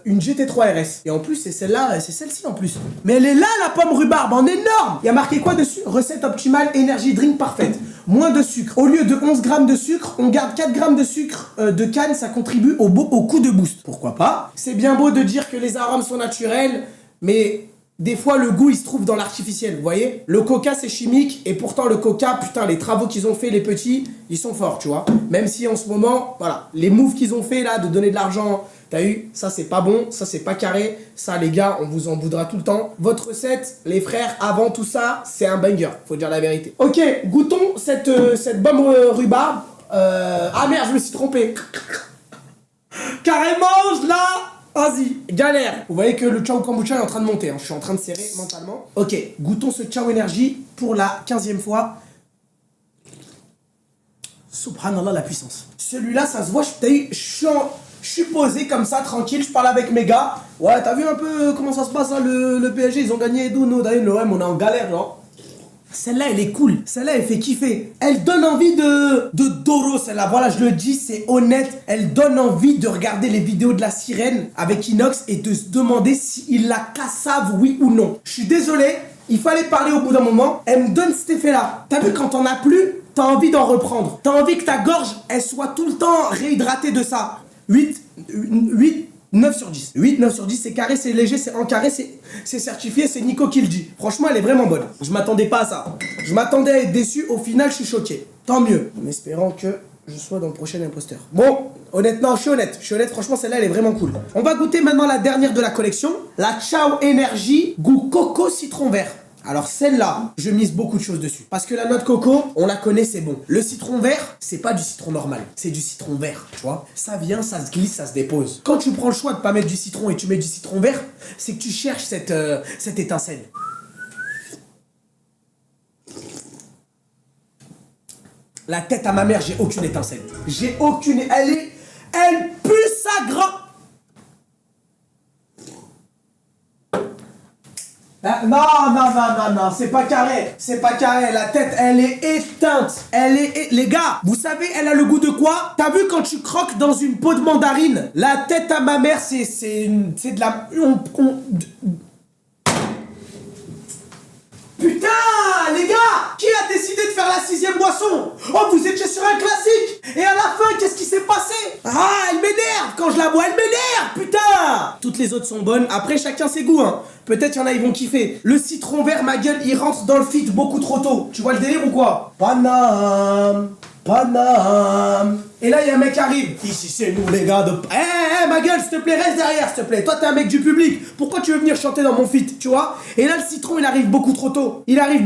une GT3 RS. Et en plus, c'est celle-là, c'est celle-ci en plus. Mais elle est là, la pomme rhubarbe, en énorme. Il y a marqué quoi dessus? Recette optimale, énergie drink parfaite. moins de sucre. Au lieu de 11 grammes de sucre, on garde 4 grammes de sucre de canne, ça contribue au coup de boost. Pourquoi pas? C'est bien beau de dire que les arômes sont naturels, mais des fois le goût il se trouve dans l'artificiel, vous voyez? Le coca c'est chimique, et pourtant le coca, putain, les travaux qu'ils ont fait les petits, ils sont forts, tu vois. Même si en ce moment, voilà, les moves qu'ils ont fait là, de donner de l'argent, t'as eu, ça c'est pas bon, ça c'est pas carré, ça les gars, on vous en voudra tout le temps. Votre recette, les frères, avant tout ça, c'est un banger, faut dire la vérité. Ok, goûtons cette bombe rhubarbe. Ah merde, je me suis trompé. Carrément, je la... Vas-y, galère. Vous voyez que le Ciao Kombucha est en train de monter, hein. Je suis en train de serrer mentalement. Ok, goûtons ce Ciao Energy pour la 15e fois. Subhanallah, la puissance. Celui-là, ça se voit, je suis posé comme ça, tranquille, je parle avec mes gars. Ouais, t'as vu un peu comment ça se passe là, le PSG, ils ont gagné, nous, d'ailleurs, l'OM, on est en galère, genre. Celle-là, elle est cool. Celle-là, elle fait kiffer. Elle donne envie de Doro, celle-là. Voilà, je le dis, c'est honnête. Elle donne envie de regarder les vidéos de la sirène avec Inox et de se demander s'il la cassave, oui ou non. Je suis désolé, il fallait parler au bout d'un moment. Elle me donne cet effet-là. T'as vu, quand t'en as plus, t'as envie d'en reprendre. T'as envie que ta gorge, elle soit tout le temps réhydratée de ça. 9 sur 10. 8, 9 sur 10, c'est carré, c'est léger, c'est en carré, c'est certifié, c'est Nico qui le dit. Franchement, elle est vraiment bonne. Je m'attendais pas à ça. Je m'attendais à être déçu, au final, je suis choqué. Tant mieux. En espérant que je sois dans le prochain imposteur. Bon, honnêtement, je suis honnête, franchement, celle-là, elle est vraiment cool. On va goûter maintenant la dernière de la collection, la Ciao Energy goût coco citron vert. Alors celle-là, je mise beaucoup de choses dessus. Parce que la noix de coco, on la connaît, c'est bon. Le citron vert, c'est pas du citron normal. C'est du citron vert, tu vois. Ça vient, ça se glisse, ça se dépose. Quand tu prends le choix de pas mettre du citron et tu mets du citron vert, c'est que tu cherches cette étincelle. La tête à ma mère, j'ai aucune étincelle. J'ai aucune... Elle pue sa grand... Non, c'est pas carré, la tête, elle est éteinte, les gars, vous savez, elle a le goût de quoi? T'as vu quand tu croques dans une peau de mandarine? La tête à ma mère, c'est de la... Putain, les gars, qui a décidé de faire la 6ème boisson? Oh, vous étiez sur un classique. Et à la fin, qu'est-ce qui s'est passé? Ah, elle m'énerve. Quand je la bois, elle m'énerve, putain. Toutes les autres sont bonnes. Après, chacun ses goûts, hein. Peut-être y en a, ils vont kiffer. Le citron vert, ma gueule, il rentre dans le feed beaucoup trop tôt. Tu vois le délire ou quoi? Paname. Et là, il y a un mec qui arrive. Ici, c'est nous, les gars de... Ma gueule, s'il te plaît, reste derrière, s'il te plaît. Toi, t'es un mec du public. Pourquoi tu veux venir chanter dans mon feat, tu vois? Et là, le citron, il arrive beaucoup trop tôt. Il arrive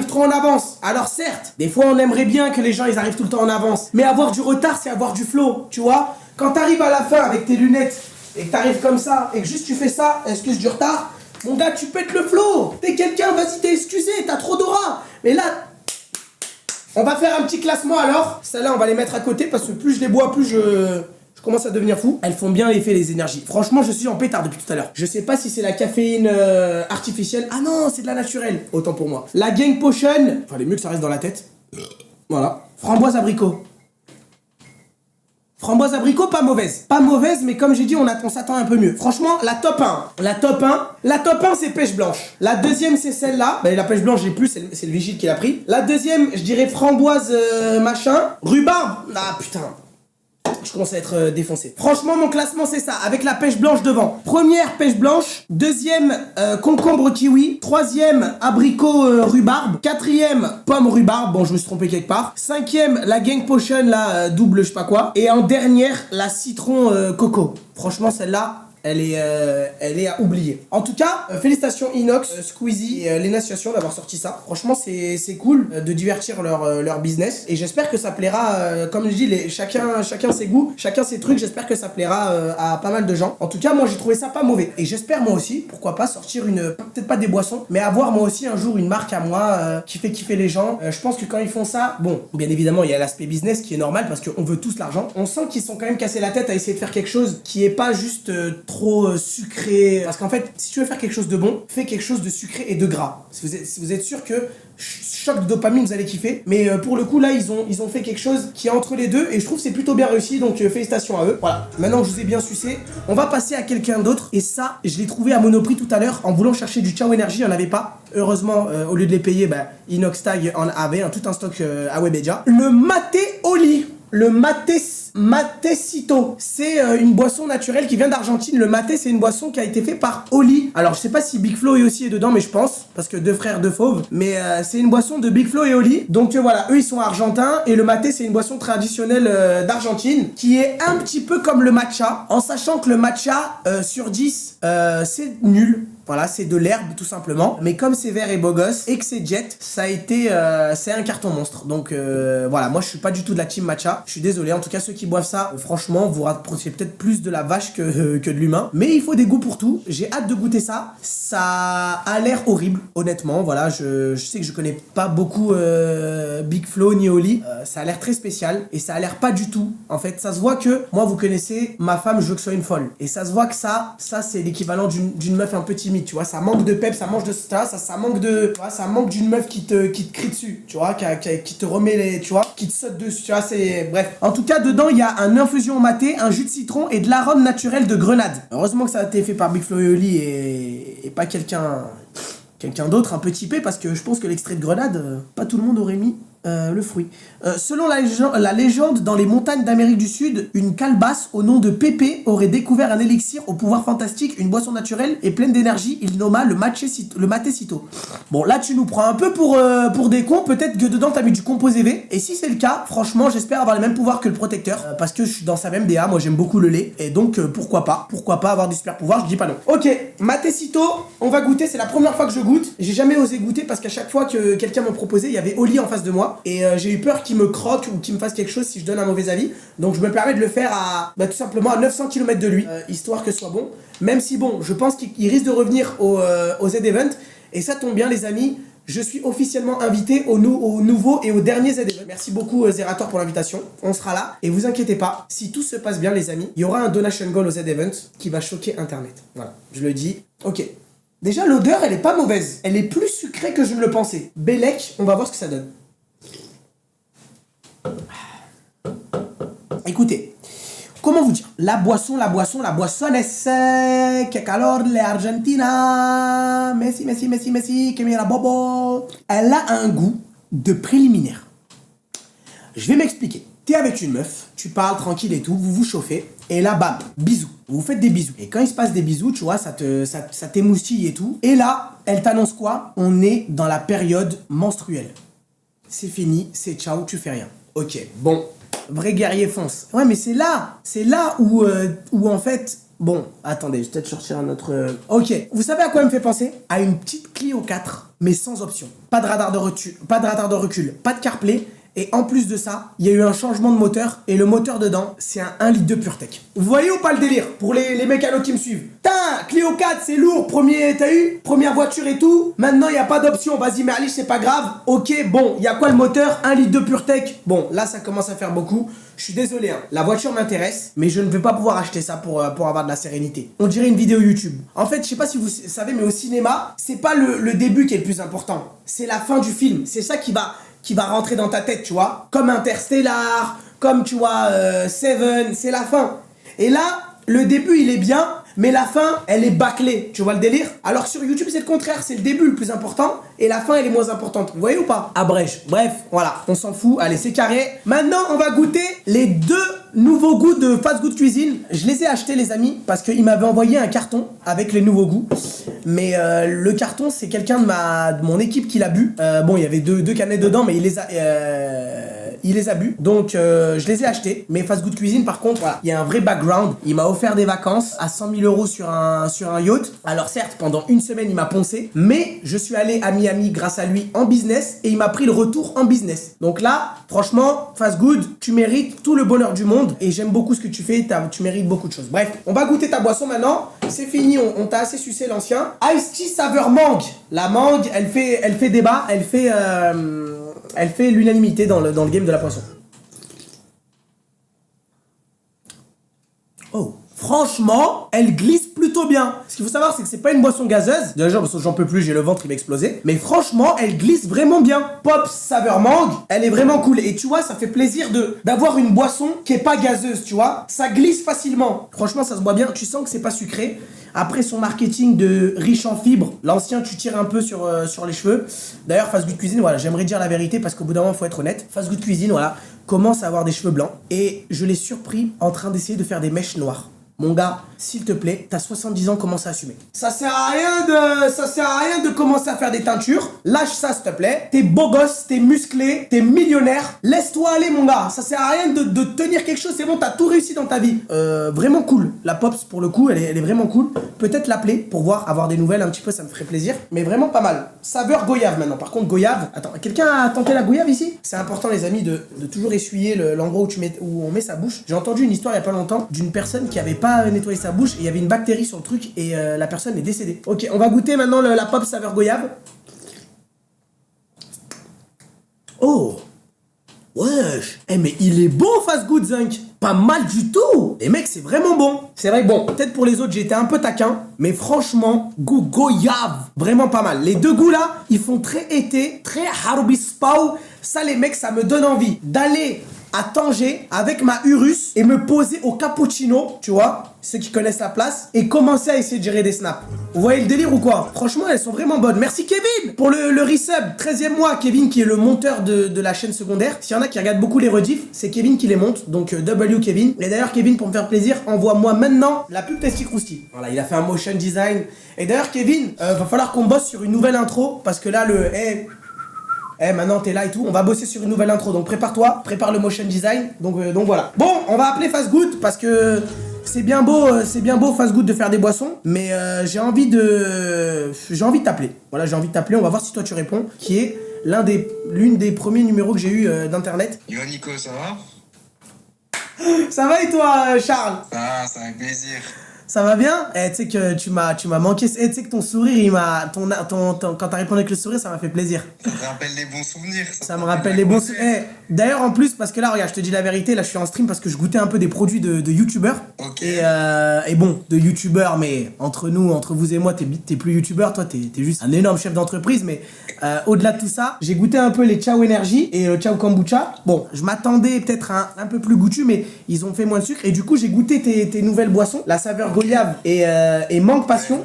trop en avance. Alors, certes, des fois, on aimerait bien que les gens, ils arrivent tout le temps en avance. Mais avoir du retard, c'est avoir du flow, tu vois? Quand t'arrives à la fin avec tes lunettes et que t'arrives comme ça et que juste tu fais ça, excuse du retard, mon gars, tu pètes le flow. T'es quelqu'un, vas-y, t'es excusé, t'as trop d'aura. Mais là... On va faire un petit classement alors. Celles-là, on va les mettre à côté parce que plus je les bois, plus je commence à devenir fou. Elles font bien l'effet les énergies. Franchement, je suis en pétard depuis tout à l'heure. Je sais pas si c'est la caféine artificielle. Ah non, c'est de la naturelle. Autant pour moi. La Gang Potion. Fallait mieux que ça reste dans la tête. Voilà. Framboise abricot. Framboise abricot, pas mauvaise. Pas mauvaise, mais comme j'ai dit, on s'attend un peu mieux. Franchement, la top 1. La top 1, c'est pêche blanche. La deuxième, c'est celle-là. Bah, la pêche blanche, j'ai plus, c'est le vigile qui l'a pris. La deuxième, je dirais framboise machin. Rhubarbe. Ah putain. Je commence à être défoncé. Franchement, mon classement, c'est ça, avec la pêche blanche devant. Première, pêche blanche. Deuxième, concombre kiwi. Troisième, abricot rhubarbe. Quatrième, pomme rhubarbe. Bon, je me suis trompé quelque part. Cinquième, la Gang Potion, là, double, je sais pas quoi. Et en dernière, la citron coco. Franchement, celle-là... Elle est à oublier. En tout cas, félicitations Inox, Squeezie et les associations d'avoir sorti ça. Franchement, c'est cool de divertir leur business. Et j'espère que ça plaira, comme je dis, chacun ses goûts, chacun ses trucs. J'espère que ça plaira à pas mal de gens. En tout cas, moi, j'ai trouvé ça pas mauvais. Et j'espère, moi aussi, pourquoi pas sortir peut-être pas des boissons, mais avoir moi aussi un jour une marque à moi qui fait kiffer les gens. Je pense que quand ils font ça, bon, bien évidemment, il y a l'aspect business qui est normal parce qu'on veut tous l'argent. On sent qu'ils sont quand même cassés la tête à essayer de faire quelque chose qui est pas juste trop sucré. Parce qu'en fait, si tu veux faire quelque chose de bon, fais quelque chose de sucré et de gras. Si vous êtes sûr que choc de dopamine, vous allez kiffer. Mais pour le coup, là, ils ont fait quelque chose qui est entre les deux et je trouve que c'est plutôt bien réussi. Donc félicitations à eux. Voilà. Maintenant que je vous ai bien sucé, on va passer à quelqu'un d'autre. Et ça, je l'ai trouvé à Monoprix tout à l'heure en voulant chercher du Ciao Energy, il n'y en avait pas. Heureusement, au lieu de les payer, bah, Inox Tag en avait tout un stock à Webedia. Le Maté Oli. Le Matecito, c'est une boisson naturelle qui vient d'Argentine. Le maté, c'est une boisson qui a été faite par Oli. Alors, je sais pas si Big Flo est aussi dedans, mais je pense, parce que deux frères, deux fauves. Mais c'est une boisson de Big Flo et Oli. Donc voilà, eux, ils sont argentins. Et le maté, c'est une boisson traditionnelle d'Argentine, qui est un petit peu comme le matcha, en sachant que le matcha, sur 10, c'est nul. Voilà, c'est de l'herbe tout simplement. Mais comme c'est vert et beau gosse et que c'est jet, ça a été, c'est un carton monstre. Donc voilà, moi je suis pas du tout de la team matcha. Je suis désolé, en tout cas ceux qui boivent ça, franchement, vous rapprochez peut-être plus de la vache que de l'humain. Mais il faut des goûts pour tout. J'ai hâte de goûter ça. Ça a l'air horrible, honnêtement. Voilà, je sais que je connais pas beaucoup Big Flo ni Oli. Ça a l'air très spécial et ça a l'air pas du tout. En fait, ça se voit que moi vous connaissez ma femme, je veux que ce soit une folle. Et ça se voit que ça c'est l'équivalent d'une meuf un peu timide. Tu vois, ça manque de pep, ça manque de ça manque de, tu vois, ça manque d'une meuf qui te crie dessus, tu vois, qui te remet les, tu vois, qui te saute dessus, tu vois, c'est, bref. En tout cas, dedans, il y a un infusion au maté, un jus de citron et de l'arôme naturel de grenade. Heureusement que ça a été fait par Big Flo et Oli et pas quelqu'un d'autre un peu typé, parce que je pense que l'extrait de grenade, pas tout le monde aurait mis le fruit. Selon la légende, dans les montagnes d'Amérique du Sud, une calebasse au nom de Pépé aurait découvert un élixir au pouvoir fantastique, une boisson naturelle et pleine d'énergie. Il nomma le Matecito. Bon, là tu nous prends un peu pour des cons. Peut-être que dedans t'as mis du composé V. Et si c'est le cas, franchement, j'espère avoir les mêmes pouvoirs que le protecteur, parce que je suis dans sa même DA. Moi, j'aime beaucoup le lait, et donc pourquoi pas avoir des super pouvoirs. Je dis pas non. Ok, Matecito, on va goûter. C'est la première fois que je goûte. J'ai jamais osé goûter parce qu'à chaque fois que quelqu'un me proposait, il y avait Oli en face de moi. Et j'ai eu peur qu'il me croque ou qu'il me fasse quelque chose si je donne un mauvais avis. Donc je me permets de le faire à tout simplement à 900 km de lui, histoire que ce soit bon. Même si bon, je pense qu'il risque de revenir au Z-Event. Et ça tombe bien les amis, je suis officiellement invité au nouveau et au dernier Z-Event. Merci beaucoup Zerator pour l'invitation, on sera là. Et vous inquiétez pas, si tout se passe bien les amis, il y aura un donation goal au Z-Event qui va choquer internet. Voilà, je le dis. Ok. Déjà l'odeur elle est pas mauvaise, elle est plus sucrée que je ne le pensais. Bellec, on va voir ce que ça donne. Écoutez, comment vous dire, la boisson est sec, que calor de l'Argentina, Messi, que mira bobo. Elle a un goût de préliminaire. Je vais m'expliquer. T'es avec une meuf, tu parles tranquille et tout, vous vous chauffez, et là, bam, bisous. Vous vous faites des bisous. Et quand il se passe des bisous, tu vois, ça t'émoustille et tout. Et là, elle t'annonce quoi? On est dans la période menstruelle. C'est fini, c'est ciao, tu fais rien. Ok, bon, vrai guerrier fonce. Ouais, mais c'est là où en fait... Bon, attendez, je vais peut-être sortir un autre... Ok, vous savez à quoi elle me fait penser? À une petite Clio 4, mais sans option. Pas de radar de recul, pas de CarPlay. Et en plus de ça, il y a eu un changement de moteur. Et le moteur dedans, c'est un 1 litre de PureTech. Vous voyez ou pas le délire? Pour les mécanos qui me suivent. Clio 4, c'est lourd. T'as eu première voiture et tout. Maintenant, il n'y a pas d'option. Vas-y, Merlich, c'est pas grave. Ok, bon, il y a quoi le moteur? 1 litre de PureTech. Bon, là, ça commence à faire beaucoup. Je suis désolé, hein. La voiture m'intéresse, mais je ne vais pas pouvoir acheter ça pour avoir de la sérénité. On dirait une vidéo YouTube. En fait, je sais pas si vous savez, mais au cinéma, c'est pas le début qui est le plus important. C'est la fin du film. C'est ça qui va rentrer dans ta tête, tu vois. Comme Interstellar, comme, tu vois, Seven, c'est la fin. Et là, le début, il est bien, mais la fin, elle est bâclée. Tu vois le délire? Alors que sur YouTube, c'est le contraire. C'est le début le plus important, et la fin, elle est moins importante. Vous voyez ou pas? Abrège. Bref, voilà. On s'en fout. Allez, c'est carré. Maintenant, on va goûter les 2 nouveaux goûts de Fast Good Cuisine. Je les ai achetés, les amis, parce qu'ils m'avaient envoyé un carton avec les nouveaux goûts. Mais le carton, c'est quelqu'un de mon équipe qui l'a bu. Bon, il y avait deux canettes dedans, mais il les a bu. Donc, je les ai achetés. Mais Fast Good Cuisine, par contre, voilà, il y a un vrai background. Il m'a offert des vacances à 100 000 € sur un yacht. Alors, certes, pendant une semaine, il m'a poncé. Mais je suis allé à Miami grâce à lui en business. Et il m'a pris le retour en business. Donc là, franchement, Fast Good, tu mérites tout le bonheur du monde. Et j'aime beaucoup ce que tu fais. Tu mérites beaucoup de choses. Bref, on va goûter ta boisson maintenant. C'est fini, on t'a assez sucé l'ancien. Ice Tea saveur mangue. La mangue, elle fait débat. Elle fait l'unanimité dans le game de la poisson. Oh, franchement, elle glisse plutôt bien. Ce qu'il faut savoir, c'est que c'est pas une boisson gazeuse. Déjà, parce que j'en peux plus, j'ai le ventre qui va exploser. Mais franchement, elle glisse vraiment bien. Pops saveur mangue, elle est vraiment cool. Et tu vois, ça fait plaisir d'avoir une boisson qui est pas gazeuse, tu vois. Ça glisse facilement. Franchement, ça se boit bien. Tu sens que c'est pas sucré. Après son marketing de riche en fibres, l'ancien tu tires un peu sur les cheveux. D'ailleurs, Fast Good Cuisine, voilà, j'aimerais dire la vérité parce qu'au bout d'un moment, faut être honnête. Fast Good Cuisine, voilà, commence à avoir des cheveux blancs. Et je l'ai surpris en train d'essayer de faire des mèches noires. Mon gars, s'il te plaît, t'as 70 ans, commence à assumer. Ça sert à rien de commencer à faire des teintures. Lâche ça, s'il te plaît. T'es beau gosse, t'es musclé, t'es millionnaire. Laisse-toi aller, mon gars. Ça sert à rien de tenir quelque chose. C'est bon, t'as tout réussi dans ta vie. Vraiment cool. La Pops, pour le coup, elle est vraiment cool. Peut-être l'appeler pour voir, avoir des nouvelles un petit peu, ça me ferait plaisir. Mais vraiment pas mal. Saveur goyave maintenant. Par contre, goyave. Attends, quelqu'un a tenté la goyave ici? C'est important, les amis, de toujours essuyer l'endroit où on met sa bouche. J'ai entendu une histoire il y a pas longtemps d'une personne qui avait pas nettoyé sa bouche et il y avait une bactérie sur le truc et la personne est décédée. Ok, on va goûter maintenant la pop saveur goyave. Oh, wesh. Eh mais il est bon Fast Good Zinc. Pas mal du tout. Les mecs, c'est vraiment bon. C'est vrai que bon, peut-être pour les autres, j'ai été un peu taquin, mais franchement, goût goyave, vraiment pas mal. Les deux goûts là, ils font très été, très Harbi Spau. Ça les mecs, ça me donne envie d'aller à Tanger avec ma Urus et me poser au cappuccino, tu vois, ceux qui connaissent la place, et commencer à essayer de gérer des snaps. Vous voyez le délire ou quoi? Franchement, elles sont vraiment bonnes. Merci Kevin pour le resub. 13e mois, Kevin qui est le monteur de la chaîne secondaire. S'il y en a qui regardent beaucoup les rediffs, c'est Kevin qui les monte, donc W Kevin. Et d'ailleurs, Kevin, pour me faire plaisir, envoie-moi maintenant la pub Tasty Krusty. Voilà, il a fait un motion design. Et d'ailleurs, Kevin, va falloir qu'on bosse sur une nouvelle intro, parce que là, maintenant t'es là et tout, on va bosser sur une nouvelle intro, donc prépare-toi, prépare le motion design, donc voilà. Bon, on va appeler Fast Good parce que c'est bien beau Fast Good de faire des boissons, mais j'ai envie de t'appeler. Voilà, j'ai envie de t'appeler, on va voir si toi tu réponds, qui est l'une des premiers numéros que j'ai eu d'internet. Yo Nico, ça va? Ça va et toi Charles? Ça fait plaisir. Ça va bien? Tu sais que tu m'as manqué. Tu sais que ton sourire, quand t'as répondu avec le sourire, ça m'a fait plaisir. Ça me rappelle les bons souvenirs. Ça me rappelle les bons souvenirs. D'ailleurs, en plus, parce que là, regarde, je te dis la vérité, là, je suis en stream parce que je goûtais un peu des produits de youtubeurs. Ok. Et bon, de youtubeurs, mais entre vous et moi, t'es plus youtubeur, toi, t'es juste un énorme chef d'entreprise, mais au-delà de tout ça, j'ai goûté un peu les Ciao Energy et le Ciao Kombucha. Bon, je m'attendais peut-être à un peu plus goûtu, mais ils ont fait moins de sucre. Et du coup, j'ai goûté tes nouvelles boissons, la saveur goyave et mangue passion.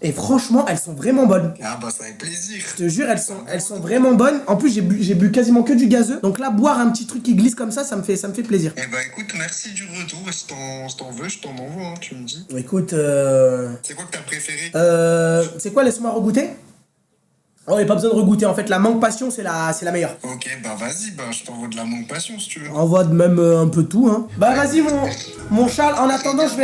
Et franchement, elles sont vraiment bonnes. Ah bah ça fait plaisir. Je te jure, elles sont vraiment bonnes. En plus, j'ai bu quasiment que du gazeux. Donc là, boire un petit truc qui glisse comme ça me fait plaisir. Eh bah écoute, merci du retour. Si t'en veux, je t'en envoie, hein, tu me dis. Écoute, C'est quoi que t'as préféré? c'est quoi, laisse-moi regoûter. Oh, il n'y a pas besoin de regoûter. En fait, la mangue passion, c'est la meilleure. Ok, bah vas-y, bah je t'envoie de la mangue passion si tu veux. Envoie de même un peu tout, hein. Bah vas-y, mon Charles. En attendant, je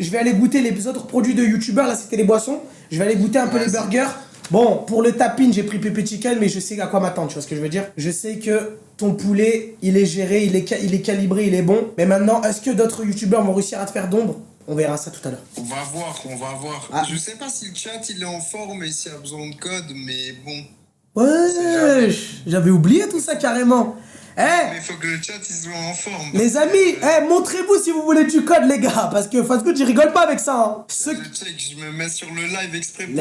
vais aller goûter les autres produits de youtubeurs. Là, c'était les boissons. Je vais aller goûter un peu les burgers. Bon, pour le tapin, j'ai pris Pépé Chicken, mais je sais à quoi m'attendre, tu vois ce que je veux dire? Je sais que ton poulet, il est géré, il est calibré, il est bon. Mais maintenant, est-ce que d'autres youtubeurs vont réussir à te faire d'ombre? On verra ça tout à l'heure. On va voir. Ah. Je sais pas si le chat il est en forme et s'il y a besoin de code, mais bon. Ouais, j'avais oublié tout ça carrément. Mais faut que le chat il soit en forme. Les amis, montrez-vous si vous voulez du code, les gars, parce que Fast Good, je rigole pas avec ça. Hein. Je check, je me mets sur le live exprès pour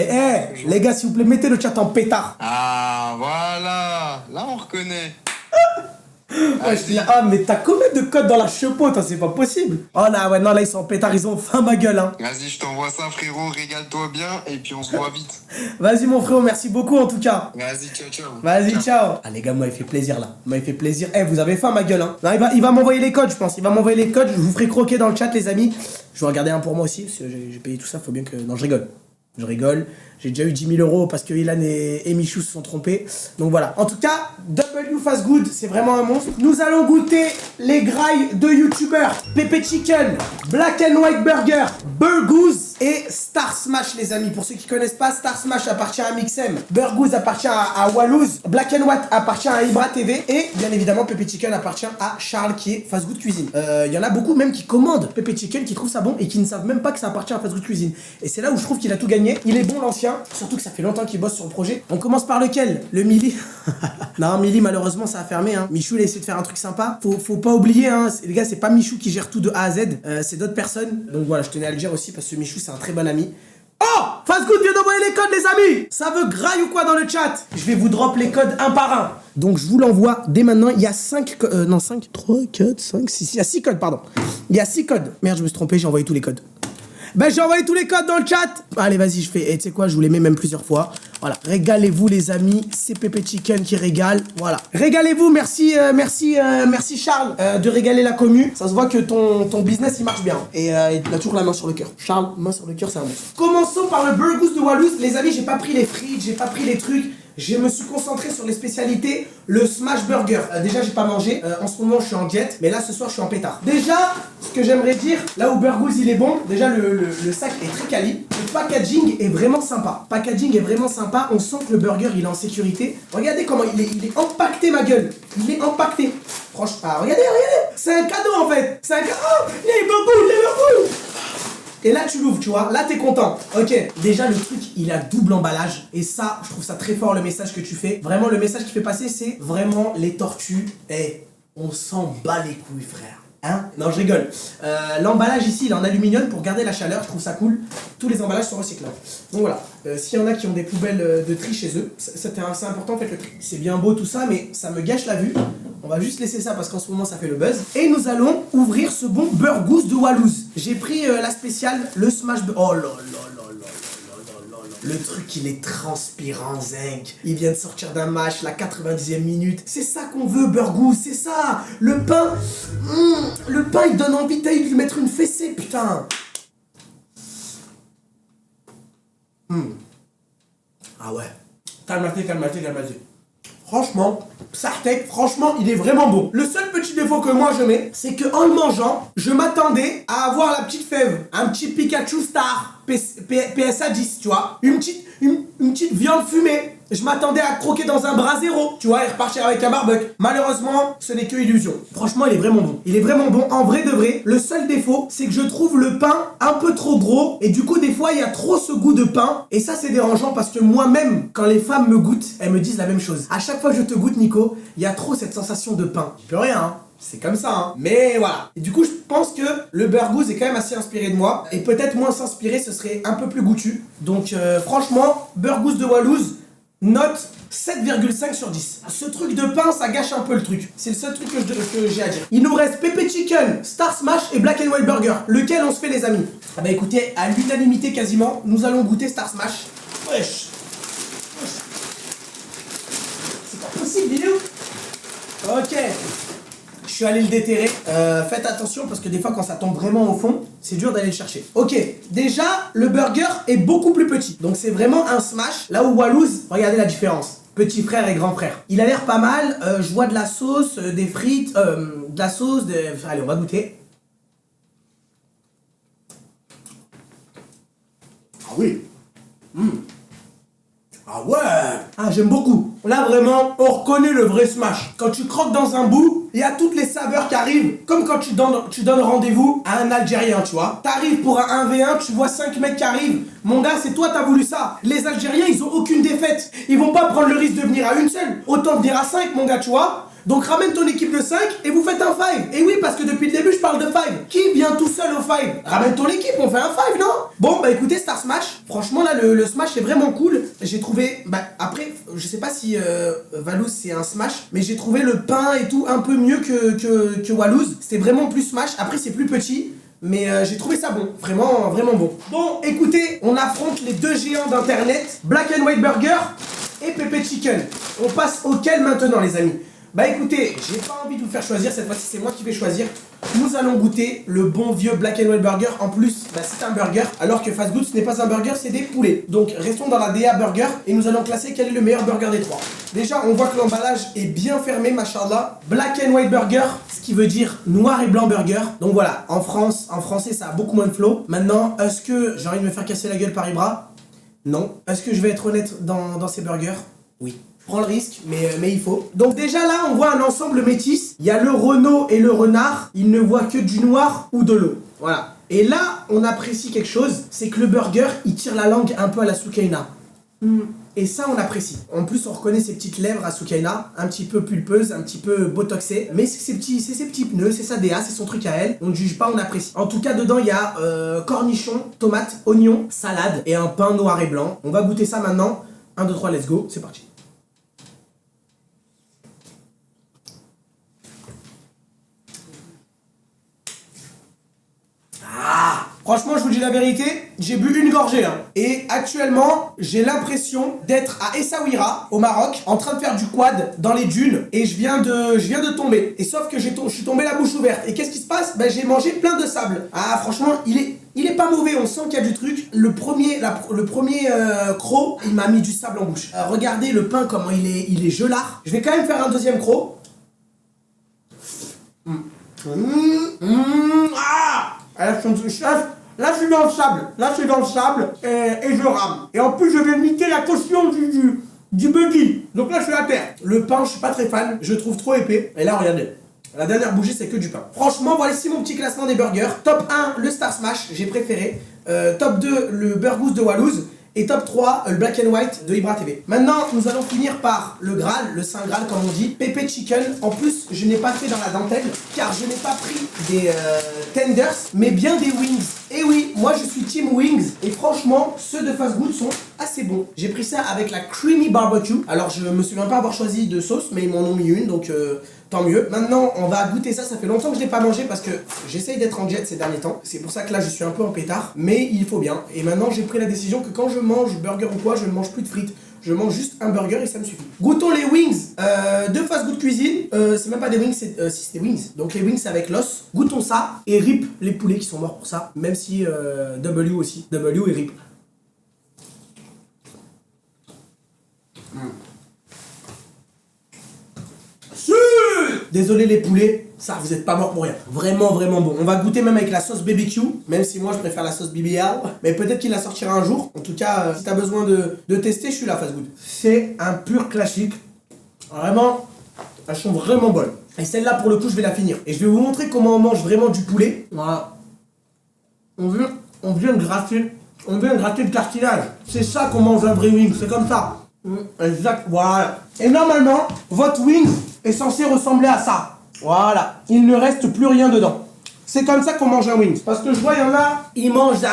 les gars, s'il vous plaît, mettez le chat en pétard. Ah, voilà. Là, on reconnaît. Ouais, je dis là, mais t'as combien de codes dans la chepote, hein, c'est pas possible. Oh là, ouais, non, là, ils sont en pétard, ils ont faim, ma gueule, hein. Vas-y, je t'envoie ça, frérot, régale-toi bien, et puis on se voit vite. Vas-y, mon frérot, merci beaucoup, en tout cas. Vas-y, ciao. Vas-y, ciao. Ah, les gars, moi, il fait plaisir, là. Moi, il fait plaisir. Vous avez faim, ma gueule, hein. Non, il va m'envoyer les codes, je pense. Il va m'envoyer les codes, je vous ferai croquer dans le chat, les amis. Je vais regarder un pour moi aussi, parce que j'ai payé tout ça, faut bien que... Non, je rigole. J'ai déjà eu 10 000 euros parce que Ilan et Michou se sont trompés. Donc voilà. En tout cas, W Fast Good, c'est vraiment un monstre. Nous allons goûter les grailles de youtubeurs. Pépé Chicken, Black and White Burger, Burgoose et Stars Smash, les amis. Pour ceux qui connaissent pas, Star Smash appartient à Mixem, Burgooz appartient à Wallouz, Black and White appartient à Ibra TV et bien évidemment Pepe Chicken appartient à Charles qui est Fast Good Cuisine. Il y en a beaucoup même qui commandent Pepe Chicken, qui trouvent ça bon et qui ne savent même pas que ça appartient à Fast Good Cuisine. Et c'est là où je trouve qu'il a tout gagné. Il est bon l'ancien, surtout que ça fait longtemps qu'il bosse sur le projet. On commence par lequel? Le Mili. Non, Mili malheureusement ça a fermé. Hein. Michou il a essayé de faire un truc sympa. Faut pas oublier, hein. Les gars, c'est pas Michou qui gère tout de A à Z, c'est d'autres personnes. Donc voilà, je tenais à le dire aussi parce que Michou c'est un très bon ami. Oh, Fast Good vient d'envoyer les codes, les amis. Ça veut graille ou quoi dans le chat? Je vais vous drop les codes un par un. Donc je vous l'envoie dès maintenant. Il y a 5 non 5, 3, 4, 5, 6. Il y a 6 codes, pardon. Il y a 6 codes. Merde, je me suis trompé, j'ai envoyé tous les codes. Ben j'ai envoyé tous les codes dans le chat. Allez, vas-y, je fais. Et tu sais quoi, je vous les mets même plusieurs fois. Voilà, régalez-vous les amis. C'est Pepe Chicken qui régale. Voilà, régalez-vous. Merci Charles de régaler la commu. Ça se voit que ton business il marche bien. Et il a toujours la main sur le cœur. Charles, main sur le cœur, c'est un monstre. Commençons par le Burgooz de Wallouz. Les amis, j'ai pas pris les frites, j'ai pas pris les trucs. Je me suis concentré sur les spécialités, le smash burger. Déjà, j'ai pas mangé. En ce moment, je suis en diète. Mais là, ce soir, je suis en pétard. Déjà, ce que j'aimerais dire, là où Burgooz il est bon, déjà, le sac est très quali. Le packaging est vraiment sympa. Packaging est vraiment sympa. On sent que le burger, il est en sécurité. Regardez comment il est empaqueté, ma gueule. Il est empaqueté. Franchement, ah, regardez. C'est un cadeau, en fait. C'est un cadeau. Oh, il est Burgooz. Et là tu l'ouvres, tu vois, là t'es content. Ok, déjà le truc il a double emballage. Et ça, je trouve ça très fort le message que tu fais. Vraiment le message qui fait passer c'est vraiment les tortues. On s'en bat les couilles frère. Hein? Non, je rigole. L'emballage ici il est en aluminium pour garder la chaleur, je trouve ça cool. Tous les emballages sont recyclables. Donc voilà, s'il y en a qui ont des poubelles de tri chez eux, c'est important, faites le tri. C'est bien beau tout ça, mais ça me gâche la vue. On va juste laisser ça parce qu'en ce moment ça fait le buzz. Et nous allons ouvrir ce bon Burgooz de Wallouz. J'ai pris la spéciale, le smash... Oh là là là là là. Le truc il est transpirant zinc. Il vient de sortir d'un match, la 90e minute. C'est ça qu'on veut Burgooz, c'est ça. Le pain, il donne envie de lui mettre une fessée, putain. Ah ouais. Calmatez. Franchement, Sartek, franchement, il est vraiment bon. Le seul petit défaut que moi je mets, c'est que en le mangeant, je m'attendais à avoir la petite fève, un petit Pikachu Star PSA 10, tu vois, une petite viande fumée. Je m'attendais à croquer dans un brasero, tu vois, et repartir avec un barbecue. Malheureusement, ce n'est que illusion. Franchement, il est vraiment bon. Il est vraiment bon, en vrai de vrai. Le seul défaut, c'est que je trouve le pain un peu trop gros. Et du coup, des fois, il y a trop ce goût de pain. Et ça, c'est dérangeant parce que moi-même, quand les femmes me goûtent, elles me disent la même chose. À chaque fois que je te goûte, Nico, il y a trop cette sensation de pain. Je peux rien, hein. C'est comme ça, hein. Mais voilà. Et du coup, je pense que le Burgooz est quand même assez inspiré de moi. Et peut-être moins s'inspirer, ce serait un peu plus goûtu. Donc, franchement, Burgooz de Wallouz, note 7,5 sur 10. Ce truc de pain, ça gâche un peu le truc. C'est le seul truc que j'ai à dire. Il nous reste Pepe Chicken, Star Smash et Black and White Burger. Lequel on se fait, les amis? Ah bah écoutez, à l'unanimité quasiment, nous allons goûter Star Smash. Wesh. C'est pas possible, vidéo. Ok. Je suis allé le déterrer. Faites attention parce que des fois quand ça tombe vraiment au fond, c'est dur d'aller le chercher. Ok, déjà le burger est beaucoup plus petit. Donc c'est vraiment un smash. Là où Wallouz, regardez la différence. Petit frère et grand frère. Il a l'air pas mal. Je vois de la sauce, des frites, de la sauce, Allez, on va goûter. Ah oui. Ah ouais. Ah, j'aime beaucoup. Là, vraiment, on reconnaît le vrai smash. Quand tu croques dans un bout, il y a toutes les saveurs qui arrivent. Comme quand tu donnes rendez-vous à un Algérien, tu vois. T'arrives pour un 1v1, tu vois 5 mecs qui arrivent. Mon gars, c'est toi, t'as voulu ça. Les Algériens, ils ont aucune défaite. Ils vont pas prendre le risque de venir à une seule. Autant venir à 5, mon gars, tu vois. Donc ramène ton équipe de 5 et vous faites un 5. Et oui, parce que depuis le début, je parle de 5. Qui vient tout seul au 5? Ramène ton équipe, on fait un 5, non? Bon, bah écoutez, Star Smash, franchement, là, le Smash est vraiment cool. J'ai trouvé, bah après, je sais pas si Wallouz c'est un Smash, mais j'ai trouvé le pain et tout un peu mieux que Wallouz. C'était vraiment plus Smash. Après, c'est plus petit. Mais j'ai trouvé ça bon, vraiment, vraiment bon. Bon, écoutez, on affronte les deux géants d'internet, Black and White Burger et Pepe Chicken. On passe auquel maintenant, les amis? Bah écoutez, j'ai pas envie de vous faire choisir, cette fois-ci c'est moi qui vais choisir. Nous allons goûter le bon vieux Black and White Burger. En plus, bah, c'est un burger, alors que Fast Good ce n'est pas un burger, c'est des poulets. Donc restons dans la DA Burger et nous allons classer quel est le meilleur burger des trois. Déjà, on voit que l'emballage est bien fermé, machallah. Black and White Burger, ce qui veut dire noir et blanc burger. Donc voilà, en français ça a beaucoup moins de flow. Maintenant, est-ce que j'ai envie de me faire casser la gueule par Ibra? Non. Est-ce que je vais être honnête dans ces burgers? Oui. Je prends le risque, mais il faut. Donc déjà là, on voit un ensemble métis. Il y a le Renault et le renard. Ils ne voient que du noir ou de l'eau. Voilà. Et là, on apprécie quelque chose. C'est que le burger, il tire la langue un peu à la Soukaina. Et ça, on apprécie. En plus, on reconnaît ses petites lèvres à Soukaina, un petit peu pulpeuses, un petit peu botoxées. Mais c'est ses petits pneus, c'est sa DA, c'est son truc à elle. On ne juge pas, on apprécie. En tout cas, dedans, il y a cornichons, tomates, oignons, salade et un pain noir et blanc. On va goûter ça maintenant. 1, 2, 3, let's go. C'est parti. Franchement, je vous dis la vérité, j'ai bu une gorgée hein. Et actuellement, j'ai l'impression d'être à Essaouira, au Maroc, en train de faire du quad dans les dunes. Et je viens de tomber. Et sauf que je suis tombé la bouche ouverte. Et qu'est-ce qui se passe? Ben, j'ai mangé plein de sable. Ah, franchement, il est pas mauvais, on sent qu'il y a du truc. Le premier croc, il m'a mis du sable en bouche. Regardez le pain, comment il est gelard. Je vais quand même faire un deuxième croc. Là, je suis dans le sable. Là, je suis dans le sable et je rame. Et en plus, je vais niquer la caution du buggy. Donc là, je suis à terre. Le pain, je suis pas très fan. Je le trouve trop épais. Et là, regardez. La dernière bougie, c'est que du pain. Franchement, voici mon petit classement des burgers. Top 1, le Star Smash, j'ai préféré. Top 2, le Burgous de Wallouz. Et top 3, le Black and White de Ibra TV. Maintenant, nous allons finir par le Graal, le Saint Graal comme on dit, Pepe Chicken. En plus, je n'ai pas fait dans la dentelle, car je n'ai pas pris des tenders, mais bien des wings. Et oui, moi je suis team wings, et franchement, ceux de Fast Good sont assez bons. J'ai pris ça avec la creamy barbecue. Alors, je me souviens pas avoir choisi de sauce, mais ils m'en ont mis une, donc tant mieux. Maintenant, on va goûter ça. Ça fait longtemps que je l'ai pas mangé parce que j'essaye d'être en jet ces derniers temps. C'est pour ça que là, je suis un peu en pétard. Mais il faut bien. Et maintenant, j'ai pris la décision que quand je mange burger ou quoi, je ne mange plus de frites. Je mange juste un burger et ça me suffit. Goûtons les wings de Fast Good Cuisine. C'est même pas des wings, si c'est des wings. Donc les wings, c'est avec l'os. Goûtons ça. Et rip les poulets qui sont morts pour ça. Même si W aussi. W et rip. Désolé les poulets, ça vous êtes pas morts pour rien. Vraiment vraiment bon. On va goûter même avec la sauce BBQ, même si moi je préfère la sauce BBL. Mais peut-être qu'il la sortira un jour. En tout cas, si t'as besoin de tester, je suis là, Fast Good. C'est un pur classique. Vraiment, elles sont vraiment bonnes. Et celle-là pour le coup je vais la finir. Et je vais vous montrer comment on mange vraiment du poulet. Voilà. On vient de gratter. On vient de gratter le cartilage. C'est ça qu'on mange un vrai wing, c'est comme ça. Exact, voilà. Et normalement, votre wing est censé ressembler à ça. Voilà. Il ne reste plus rien dedans. C'est comme ça qu'on mange un wings. Parce que je vois, il y en a, ils mangent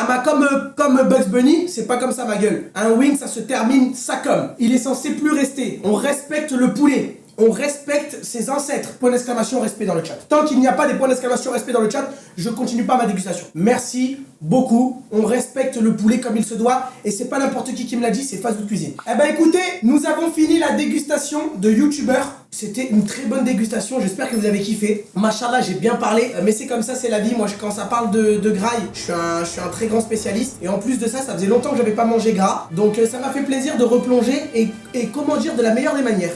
comme Bugs Bunny. C'est pas comme ça, ma gueule. Un wing, ça se termine, ça comme. Il est censé plus rester. On respecte le poulet. On respecte ses ancêtres. Point d'exclamation, respect dans le chat. Tant qu'il n'y a pas des points d'exclamation, respect dans le chat, je continue pas ma dégustation. Merci beaucoup. On respecte le poulet comme il se doit. Et c'est pas n'importe qui me l'a dit, c'est Fast Good Cuisine. Eh ben écoutez, nous avons fini la dégustation de youtubeurs. C'était une très bonne dégustation, j'espère que vous avez kiffé. Machallah, j'ai bien parlé, mais c'est comme ça, c'est la vie. Moi, quand ça parle de graille, je suis un très grand spécialiste. Et en plus de ça, ça faisait longtemps que j'avais pas mangé gras. Donc ça m'a fait plaisir de replonger et comment dire, de la meilleure des manières.